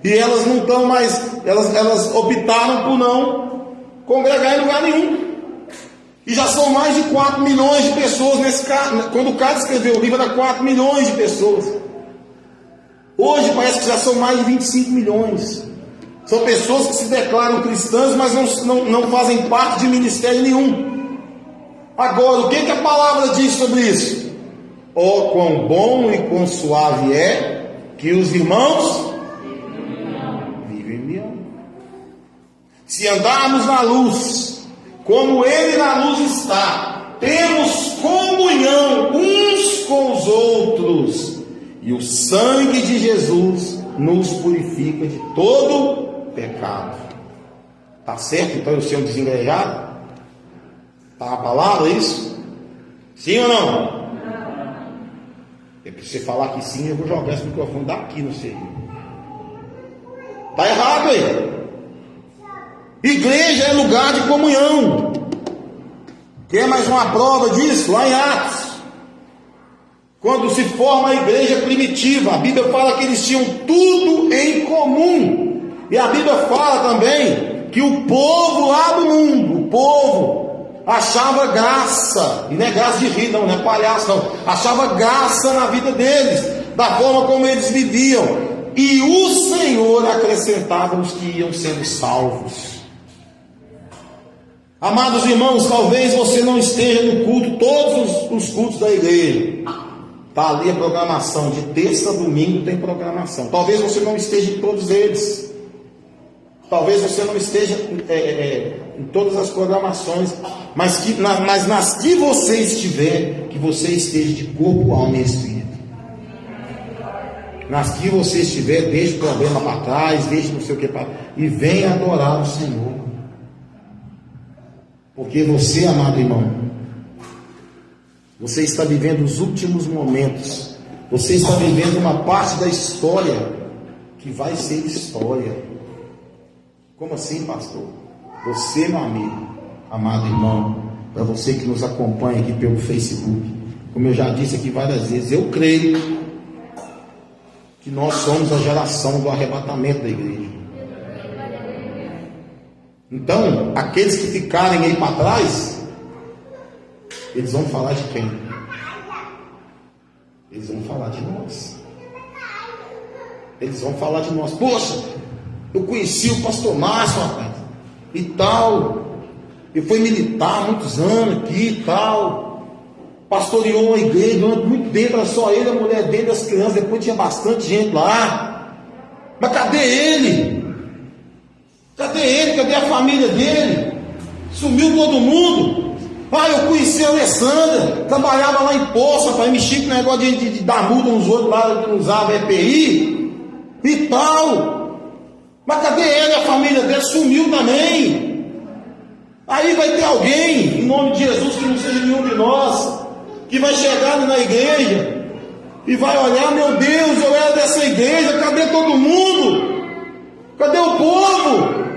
e elas não estão mais, elas optaram por não congregar em lugar nenhum. E já são mais de 4 milhões de pessoas nesse caso. Quando o cara escreveu o livro, era 4 milhões de pessoas. Hoje parece que já são mais de 25 milhões. São pessoas que se declaram cristãs, mas não fazem parte de ministério nenhum. Agora, o que a palavra diz sobre isso? Quão bom e quão suave é que os irmãos vivem em união. Se andarmos na luz, como Ele na luz está, temos comunhão uns com os outros, e o sangue de Jesus nos purifica de todo pecado. Está certo? Então eu ser um desengrejado? Está a palavra isso? Sim ou não? É para você falar que sim, eu vou jogar esse microfone daqui no seu. Está errado aí. Igreja é lugar de comunhão. Quer mais uma prova disso? Lá em Atos, quando se forma a igreja primitiva, a Bíblia fala que eles tinham tudo em comum. E a Bíblia fala também que o povo lá do mundo, o povo achava graça, e não é graça de rir, não é palhaço, não, achava graça na vida deles, da forma como eles viviam, e o Senhor acrescentava os que iam sendo salvos. Amados irmãos, talvez você não esteja no culto, todos os cultos da igreja, está ali a programação, de terça a domingo tem programação, talvez você não esteja em todos eles, talvez você não esteja em todas as programações, mas nas que você estiver, que você esteja de corpo, alma e espírito. Nas que você estiver, deixe o problema para trás, deixe não sei o que para, e venha adorar o Senhor. Porque você, amado irmão, você está vivendo os últimos momentos, você está vivendo uma parte da história que vai ser história. Como assim, pastor? Você, meu amigo, amado irmão, para você que nos acompanha aqui pelo Facebook, como eu já disse aqui várias vezes, eu creio que nós somos a geração do arrebatamento da igreja. Então, aqueles que ficarem aí para trás, eles vão falar de quem? Eles vão falar de nós. Eles vão falar de nós. Poxa, eu conheci o pastor Márcio, rapaz, e tal. Ele foi militar há muitos anos aqui e tal. Pastoreou a igreja durante muito tempo, era só ele, a mulher dele, as crianças, depois tinha bastante gente lá. Mas cadê ele? Cadê ele? Cadê a família dele? Sumiu todo mundo. Ah, eu conheci a Alessandra, trabalhava lá em Poça, para mexer com o negócio de dar multa nos outros lá que usava EPI e tal. Mas cadê ele? A família dele sumiu também. Aí vai ter alguém, em nome de Jesus, que não seja nenhum de nós, que vai chegar na igreja e vai olhar: meu Deus, eu era dessa igreja, cadê todo mundo? Cadê o povo?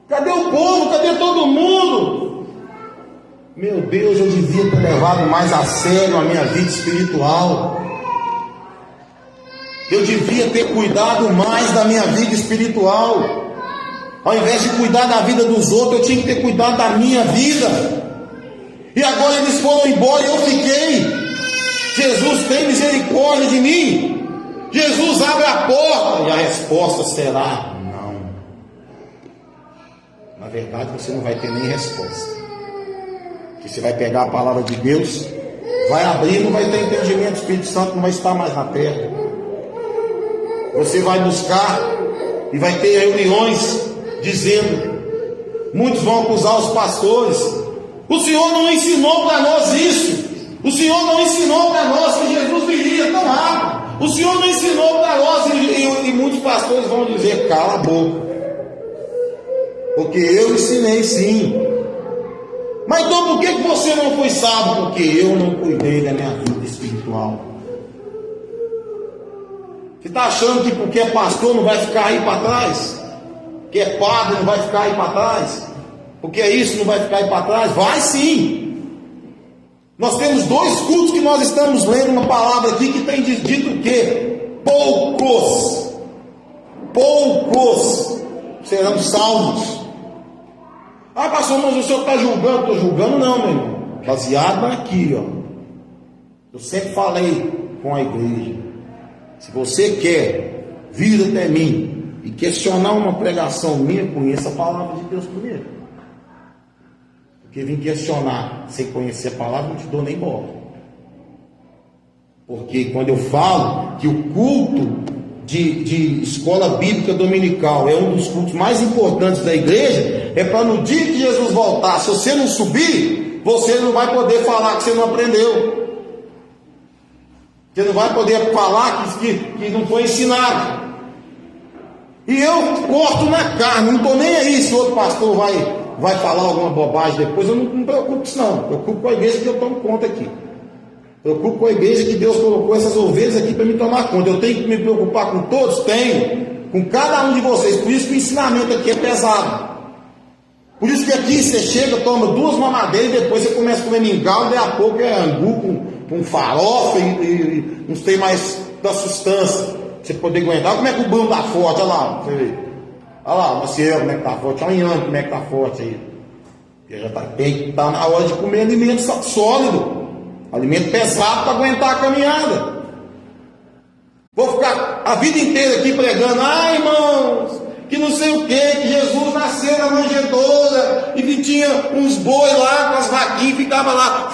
Cadê o povo? Cadê todo mundo? Meu Deus, eu devia ter levado mais a sério a minha vida espiritual. Eu devia ter cuidado mais da minha vida espiritual. Ao invés de cuidar da vida dos outros, eu tinha que ter cuidado da minha vida. E agora eles foram embora e eu fiquei. Jesus tem misericórdia de mim. Jesus abre a porta. E a resposta será: não. Na verdade, você não vai ter nem resposta. Que você vai pegar a palavra de Deus, vai abrir, não vai ter entendimento. O Espírito Santo não vai estar mais na terra. Você vai buscar e vai ter reuniões dizendo, muitos vão acusar os pastores: o Senhor não ensinou para nós isso, o Senhor não ensinou para nós que Jesus viria tão rápido, o Senhor não ensinou para nós. E muitos pastores vão dizer: cala a boca, porque eu ensinei sim. Mas então por que você não foi salvo? Porque eu não cuidei da minha vida espiritual. Você está achando que porque é pastor não vai ficar aí para trás? Que é padre não vai ficar aí para trás? Porque é isso, não vai ficar aí para trás? Vai sim. Nós temos 2 cultos que nós estamos lendo uma palavra aqui que tem dito o quê? Poucos serão salvos. Ah, pastor, mas o senhor está julgando? Estou julgando não, meu irmão. Baseado aqui, ó. Eu sempre falei com a igreja: se você quer vir até mim e questionar uma pregação minha, conheça a palavra de Deus primeiro. Porque vir questionar sem conhecer a palavra, não te dou nem bola. Porque quando eu falo que o culto de escola bíblica dominical é um dos cultos mais importantes da igreja, é para no dia que Jesus voltar, se você não subir, você não vai poder falar que você não aprendeu. Você não vai poder falar que não foi ensinado. E eu corto na carne, não estou nem aí se o outro pastor vai falar alguma bobagem depois. Eu não me preocupo com isso não. Eu preocupo com a igreja que eu tomo conta aqui. Eu preocupo com a igreja que Deus colocou essas ovelhas aqui para me tomar conta. Eu tenho que me preocupar com todos? Tenho. Com cada um de vocês. Por isso que o ensinamento aqui é pesado. Por isso que aqui você chega, toma 2 mamadeiras e depois você começa a comer mingau, e daí a pouco é angu com farofa e não tem mais da sustância. Você poder aguentar. Como é que o bambu tá forte? Olha lá, você vê. Olha lá, o macieiro como é que tá forte. Olha o inhame como é que tá forte aí. Porque já tá na hora de comer alimento sólido. Alimento pesado para aguentar a caminhada. Vou ficar a vida inteira aqui pregando: ai, irmãos, que não sei o que Jesus nasceu na manjedoura e que tinha uns boi lá com as vaquinhas, ficava lá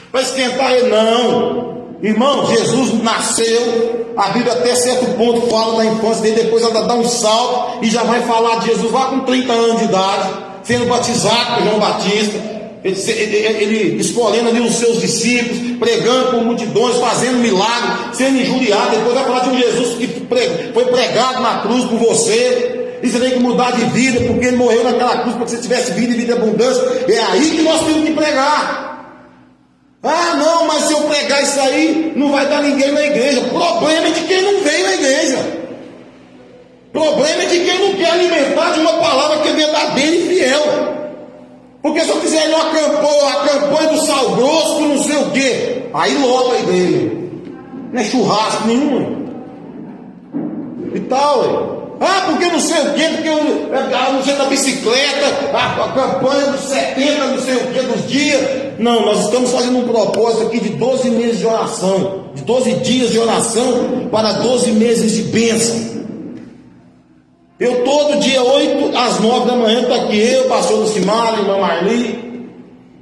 para esquentar ele. Não, irmão, Jesus nasceu, a Bíblia até certo ponto fala da infância dele, depois ela dá um salto e já vai falar de Jesus lá com 30 anos de idade, sendo batizado por João Batista. Ele escolhendo ali os seus discípulos, pregando por multidões, fazendo milagre, sendo injuriado. Depois vai falar de um Jesus que foi pregado na cruz por você, e você tem que mudar de vida, porque ele morreu naquela cruz para que você tivesse vida e vida em abundância. É aí que nós temos que pregar. Ah, não, mas se eu pregar isso aí, não vai dar ninguém na igreja. O problema é de quem não veio na igreja. O problema é de quem não quer alimentar de uma palavra que é verdadeira e fiel. Porque se eu fizer uma campanha do sal grosso, não sei o quê, aí lota a igreja. Não é churrasco nenhum. E tal, ué. Ah, porque não sei o quê, porque eu não sei da bicicleta, a campanha dos 70, não sei o quê, dos dias. Não, nós estamos fazendo um propósito aqui de 12 meses de oração, de 12 dias de oração para 12 meses de bênção. Eu todo dia 8 às 9 da manhã estou aqui, eu, pastor Lucimar, irmã Marli,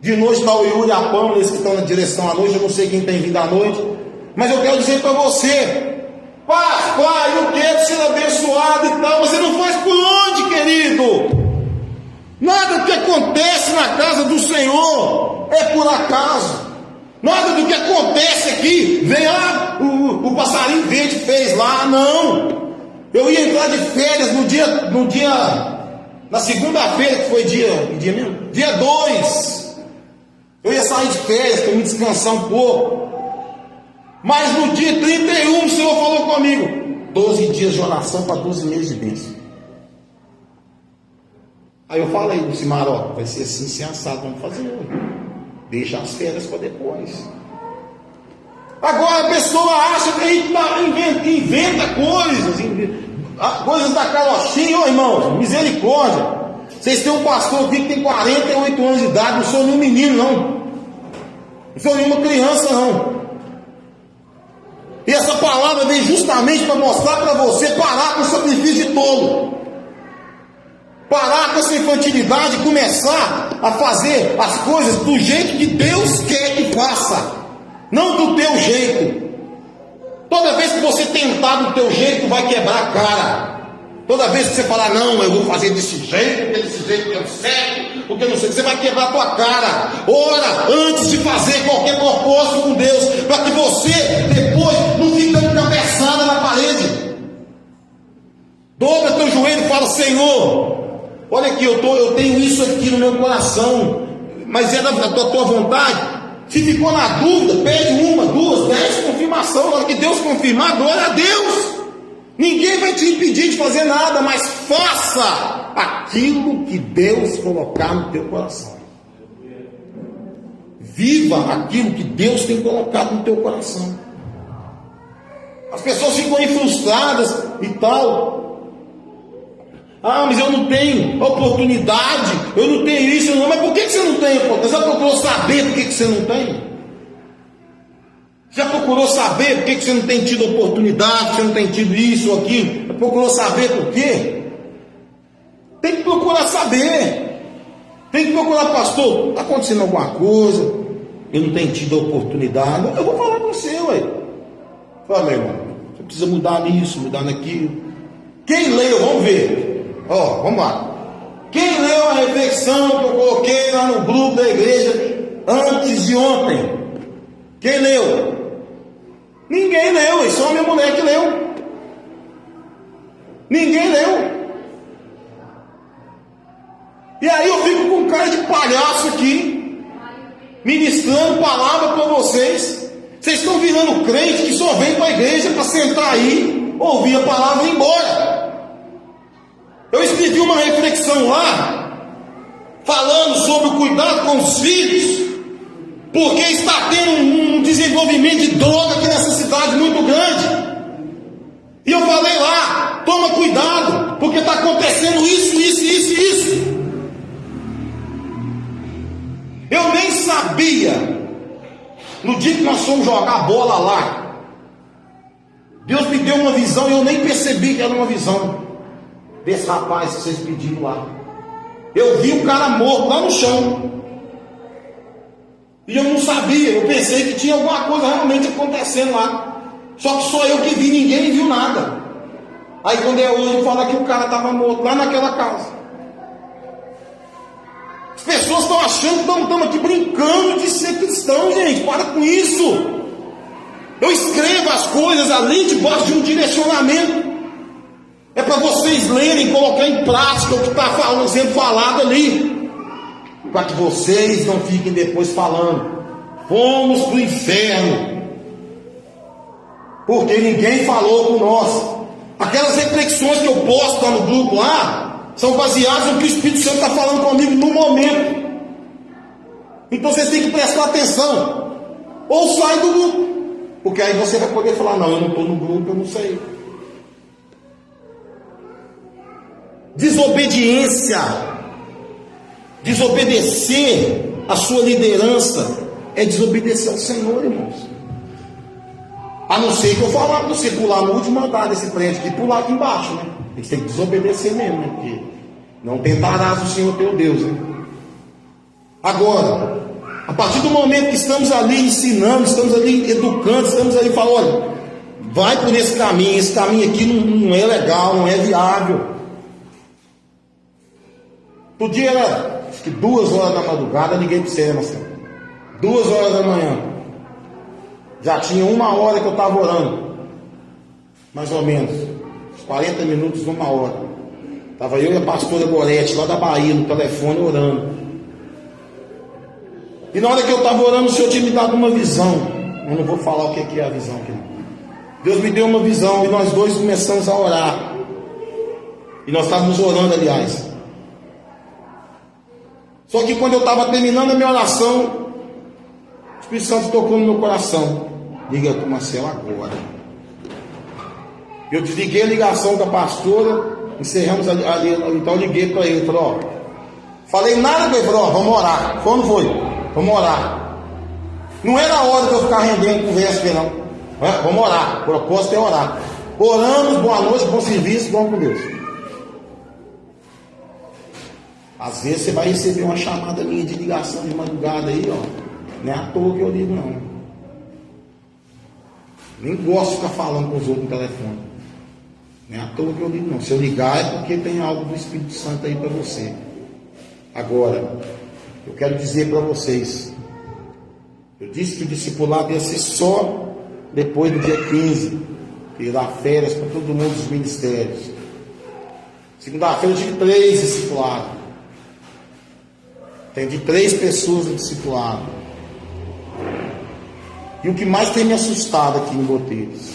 de noite está o Yuri e a Pâmela, eles que estão na direção à noite, eu não sei quem tem vindo à noite, mas eu quero dizer para você, pai, eu quero ser abençoado e tal, mas você não faz por onde, querido? Nada do que acontece na casa do Senhor é por acaso. Nada do que acontece aqui vem, o passarinho verde fez lá, não. Eu ia entrar de férias na segunda-feira, que foi dia mesmo? Dia 2. Eu ia sair de férias para me descansar um pouco. Mas no dia 31 o Senhor falou comigo: 12 dias de oração para 12 meses de bênção. Aí eu falei, Lucimar, vai ser assim, sem assado, vamos fazer hoje. Deixa as férias para depois. Agora a pessoa acha que a gente inventa coisas da carochinha, irmãos, misericórdia. Vocês têm um pastor aqui que tem 48 anos de idade, não sou nenhum menino, não sou nenhuma criança, não. E essa palavra vem justamente para mostrar para você parar com o sacrifício de tolo, parar com essa infantilidade e começar a fazer as coisas do jeito que Deus quer que faça, não do teu jeito. Toda vez que você tentar do teu jeito, vai quebrar a cara. Toda vez que você falar, não, eu vou fazer desse jeito, porque desse jeito que eu sei, porque eu não sei, você vai quebrar a tua cara. Ora, antes de fazer qualquer propósito com Deus, para que você depois não fique dando cabeçada na parede. Dobra teu joelho e fala: Senhor, olha aqui, eu tenho isso aqui no meu coração, mas é da tua vontade. Se ficou na dúvida, pede 1, 2, 10 confirmação. Na hora que Deus confirmar, glória a Deus. Ninguém vai te impedir de fazer nada, mas faça aquilo que Deus colocar no teu coração. Viva aquilo que Deus tem colocado no teu coração. As pessoas ficam aí frustradas e tal. Mas eu não tenho oportunidade, eu não tenho isso, não. Mas por que você não tem oportunidade? Você já procurou saber por que você não tem? Já procurou saber por que você não tem tido oportunidade, você não tem tido isso ou aquilo? Já procurou saber por quê? Tem que procurar saber. Tem que procurar, pastor, está acontecendo alguma coisa, eu não tenho tido oportunidade. Eu vou falar com você, ué. Fala, meu irmão, você precisa mudar nisso, mudar naquilo. Quem leu, vamos ver. Vamos lá. Quem leu a reflexão que eu coloquei lá no grupo da igreja antes de ontem? Quem leu? Ninguém leu, é só a minha mulher que leu. Ninguém leu. E aí eu fico com cara de palhaço aqui, ministrando palavra para vocês. Vocês estão virando crente que só vem para a igreja para sentar aí, ouvir a palavra e ir embora. Eu escrevi uma reflexão lá, falando sobre o cuidado com os filhos, porque está tendo um desenvolvimento de droga aqui nessa cidade muito grande. E eu falei lá, toma cuidado, porque está acontecendo isso. Eu nem sabia, no dia que nós fomos jogar bola lá, Deus me deu uma visão e eu nem percebi que era uma visão desse rapaz que vocês pediram lá. Eu vi o cara morto lá no chão. E eu não sabia, eu pensei que tinha alguma coisa realmente acontecendo lá. Só que só eu que vi, ninguém viu nada. Aí quando é hoje, fala que o cara estava morto lá naquela casa. As pessoas estão achando que estamos aqui brincando de ser cristão, gente. Para com isso. Eu escrevo as coisas ali debaixo de um direcionamento. É para vocês lerem, colocar em prática o que está sendo falado ali. Para que vocês não fiquem depois falando: fomos para o inferno, porque ninguém falou com nós. Aquelas reflexões que eu posto lá no grupo lá, são baseadas no que o Espírito Santo está falando comigo no momento. Então vocês têm que prestar atenção. Ou sai do grupo, porque aí você vai poder falar: não, eu não estou no grupo, eu não sei. Desobediência, desobedecer a sua liderança é desobedecer ao Senhor, irmãos. A não ser que eu falar para você pular no último andar desse prédio aqui, pular aqui embaixo, né? Você tem que desobedecer mesmo, né? Porque não tentarás o Senhor teu Deus, né? Agora, a partir do momento que estamos ali ensinando, estamos ali educando, estamos ali falando, olha, vai por esse caminho aqui não é legal, não é viável. Outro dia era, acho que 2 horas da madrugada, liguei para você, Marcelo. 2 horas da manhã. Já tinha 1 hora que eu estava orando. Mais ou menos. Uns 40 minutos, 1 hora. Estava eu e a pastora Gorete, lá da Bahia, no telefone, orando. E na hora que eu estava orando, o Senhor tinha me dado uma visão. Eu não vou falar o que é a visão aqui. Deus me deu uma visão e nós dois começamos a orar. E nós estávamos orando, aliás. Só que quando eu estava terminando a minha oração, o Espírito Santo tocou no meu coração. Liga para o Marcelo agora. Eu desliguei a ligação da pastora, encerramos ali, então eu liguei para ele, falei, ó, falei nada para ele, falei, ó, vamos orar. Quando foi? Vamos orar. Não era a hora de eu ficar rendendo conversa, não. Vamos orar. O propósito é orar. Oramos, boa noite, bom serviço, vamos com Deus. Às vezes você vai receber uma chamada minha de ligação de madrugada aí, ó. Não é à toa que eu ligo, não. Nem gosto de ficar falando com os outros no telefone. Não é à toa que eu ligo, não. Se eu ligar é porque tem algo do Espírito Santo aí para você. Agora, eu quero dizer para vocês, eu disse que o discipulado ia ser só depois do dia 15, que ia dar férias para todo mundo dos ministérios. Segunda-feira eu tive 3 discipulados. Tem de 3 pessoas no discipulado. E o que mais tem me assustado aqui em Boteiros,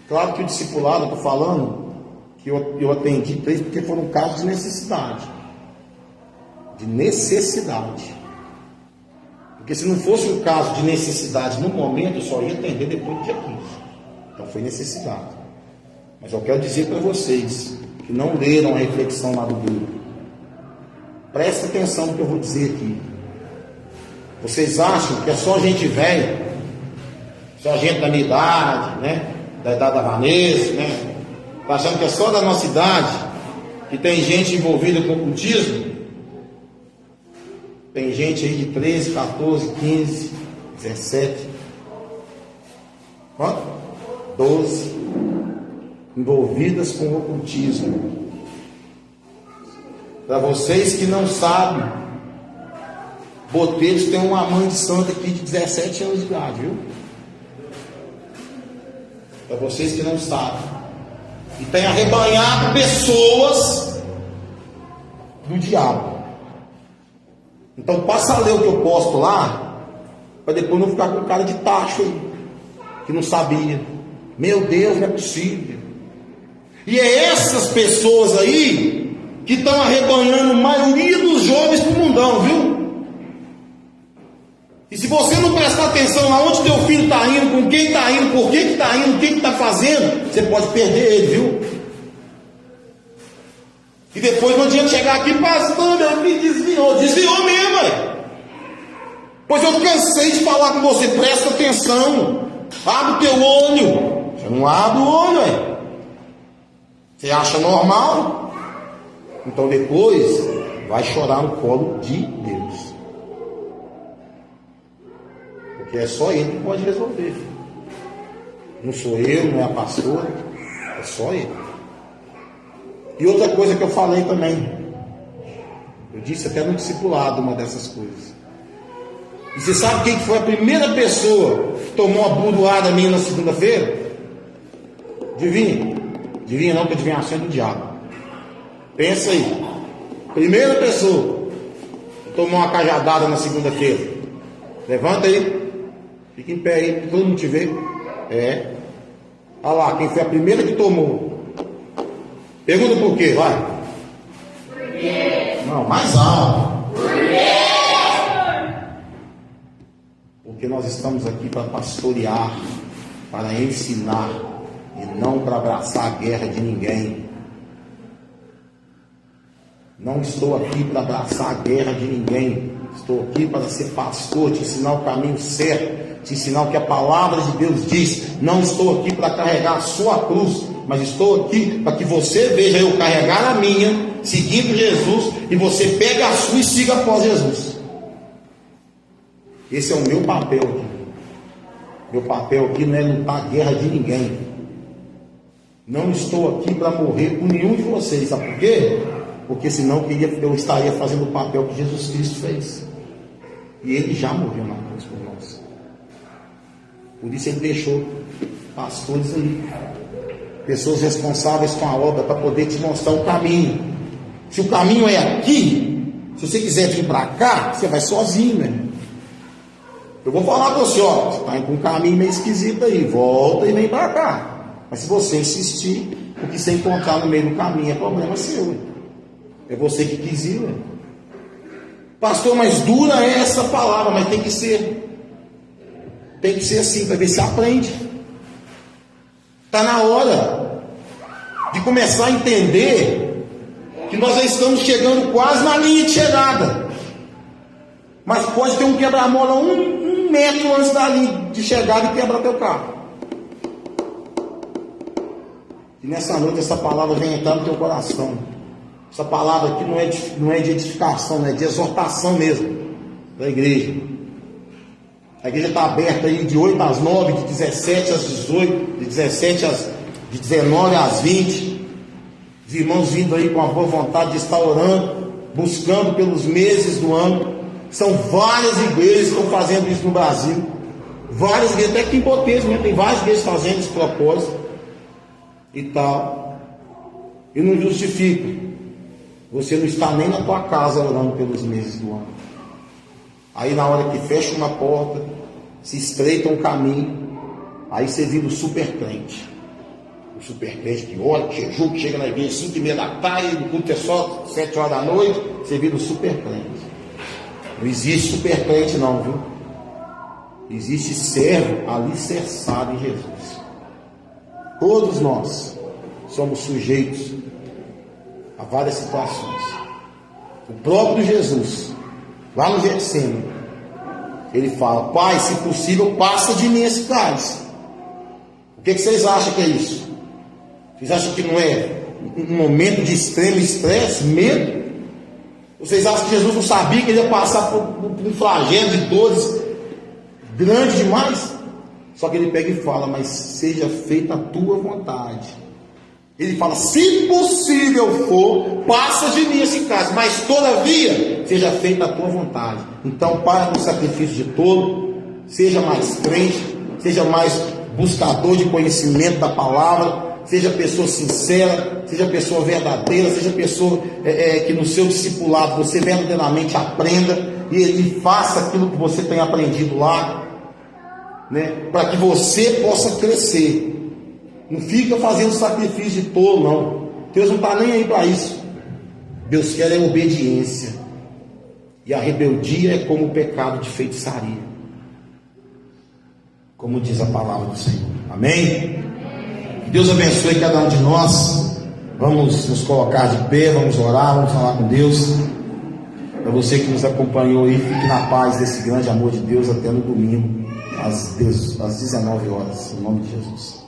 claro que o discipulado, eu estou falando que eu atendi 3 porque foram casos de necessidade. De necessidade. Porque se não fosse um caso de necessidade no momento, eu só ia atender depois do dia 15. Então foi necessidade. Mas eu quero dizer para vocês que não leram a reflexão lá do grupo. Presta atenção no que eu vou dizer aqui. Vocês acham que é só gente velha, só gente da minha idade, né? Da idade da Vanessa, né? Tá achando que é só da nossa idade que tem gente envolvida com ocultismo? Tem gente aí de 13, 14, 15, 17, quanto? 12 envolvidas com ocultismo. Para vocês que não sabem, Boteiros tem uma mãe de santo aqui de 17 anos de idade, viu? Para vocês que não sabem. E tem arrebanhado pessoas do diabo. Então passa a ler o que eu posto lá, para depois não ficar com cara de tacho aí, que não sabia. Meu Deus, não é possível. E é essas pessoas aí que estão arrebanhando a maioria dos jovens para o mundão, viu? E se você não prestar atenção aonde teu filho está indo, com quem está indo, por que está indo, o que está fazendo, você pode perder ele, viu? E depois não adianta chegar aqui, pastor, meu filho desviou mesmo, ué. Pois eu cansei de falar com você, presta atenção, abre o teu olho. Você não abre o olho, ué. Você acha normal? Então depois vai chorar no colo de Deus. Porque é só Ele que pode resolver. Não sou eu, não é a pastora, é só Ele. E outra coisa que eu falei também, eu disse até no discipulado uma dessas coisas. E você sabe quem foi a primeira pessoa que tomou uma burdoada minha na segunda-feira? Adivinha? Adivinha não, que adivinhação é do diabo. Pensa aí. Primeira pessoa que tomou uma cajadada na segunda-feira. Levanta aí. Fica em pé aí, para todo mundo te ver. É. Olha lá, quem foi a primeira que tomou? Pergunta por quê, vai. Por quê? Não, mais alto. Por quê? Porque nós estamos aqui para pastorear, para ensinar, e não para abraçar a guerra de ninguém. Não estou aqui para abraçar a guerra de ninguém. Estou aqui para ser pastor, te ensinar o caminho certo, te ensinar o que a palavra de Deus diz. Não estou aqui para carregar a sua cruz, mas estou aqui para que você veja eu carregar a minha, seguindo Jesus, e você pegue a sua e siga após Jesus. Esse é o meu papel aqui. Meu papel aqui não é lutar a guerra de ninguém. Não estou aqui para morrer por nenhum de vocês. Sabe por quê? Porque senão eu estaria fazendo o papel que Jesus Cristo fez. E Ele já morreu na cruz por nós. Por isso Ele deixou pastores aí, pessoas responsáveis com a obra, para poder te mostrar o caminho. Se o caminho é aqui, se você quiser vir para cá, você vai sozinho, né? Eu vou falar para você, ó, você está indo com um caminho meio esquisito aí, volta e vem para cá. Mas se você insistir, o que você encontrar no meio do caminho é problema seu. É você que quis ir. Né? Pastor, mas dura é essa palavra, mas tem que ser. Tem que ser assim, para ver se aprende. Está na hora de começar a entender que nós já estamos chegando quase na linha de chegada. Mas pode ter um quebra-mola um metro antes da linha de chegada e quebrar teu carro. E nessa noite essa palavra vem entrar no teu coração. Essa palavra aqui não é de edificação, é de exortação mesmo da igreja. A igreja está aberta aí de 8 às 9, de 17 às 18, de 19 às 20. Os irmãos vindo aí com a boa vontade de estar orando, buscando pelos meses do ano. São várias igrejas que estão fazendo isso no Brasil. Várias igrejas, até aqui em Botejo, né? Tem várias igrejas fazendo esse propósito e tal. E não justifica. Você não está nem na tua casa orando pelos meses do ano. Aí na hora que fecha uma porta, se estreita um caminho, aí você vira o super crente. O super crente que ora, que jejum, que chega na igreja 5h30 da tarde, o culto é só 7 horas da noite, você vira o super crente. Não existe super crente não, viu? Existe servo alicerçado em Jesus. Todos nós somos sujeitos a várias situações. O próprio Jesus, lá no Getsemane, ele fala: Pai, se possível, passa de mim esse cálice. O que vocês acham que é isso? Vocês acham que não é um momento de extremo estresse, medo? Vocês acham que Jesus não sabia que ele ia passar por um flagelo de dores grande demais? Só que ele pega e fala: mas seja feita a tua vontade. Ele fala: se possível for, passa de mim esse cálice, mas todavia seja feita a tua vontade. Então para no sacrifício de tolo, seja mais crente, seja mais buscador de conhecimento da palavra, seja pessoa sincera, seja pessoa verdadeira, seja pessoa que no seu discipulado você verdadeiramente aprenda e faça aquilo que você tem aprendido lá, né, para que você possa crescer. Não fica fazendo sacrifício de tolo, não. Deus não está nem aí para isso. Deus quer é obediência. E a rebeldia é como o pecado de feitiçaria, como diz a palavra do Senhor. Amém? Que Deus abençoe cada um de nós. Vamos nos colocar de pé, vamos orar, vamos falar com Deus. Para você que nos acompanhou aí, fique na paz desse grande amor de Deus até no domingo, às 19 horas, em nome de Jesus.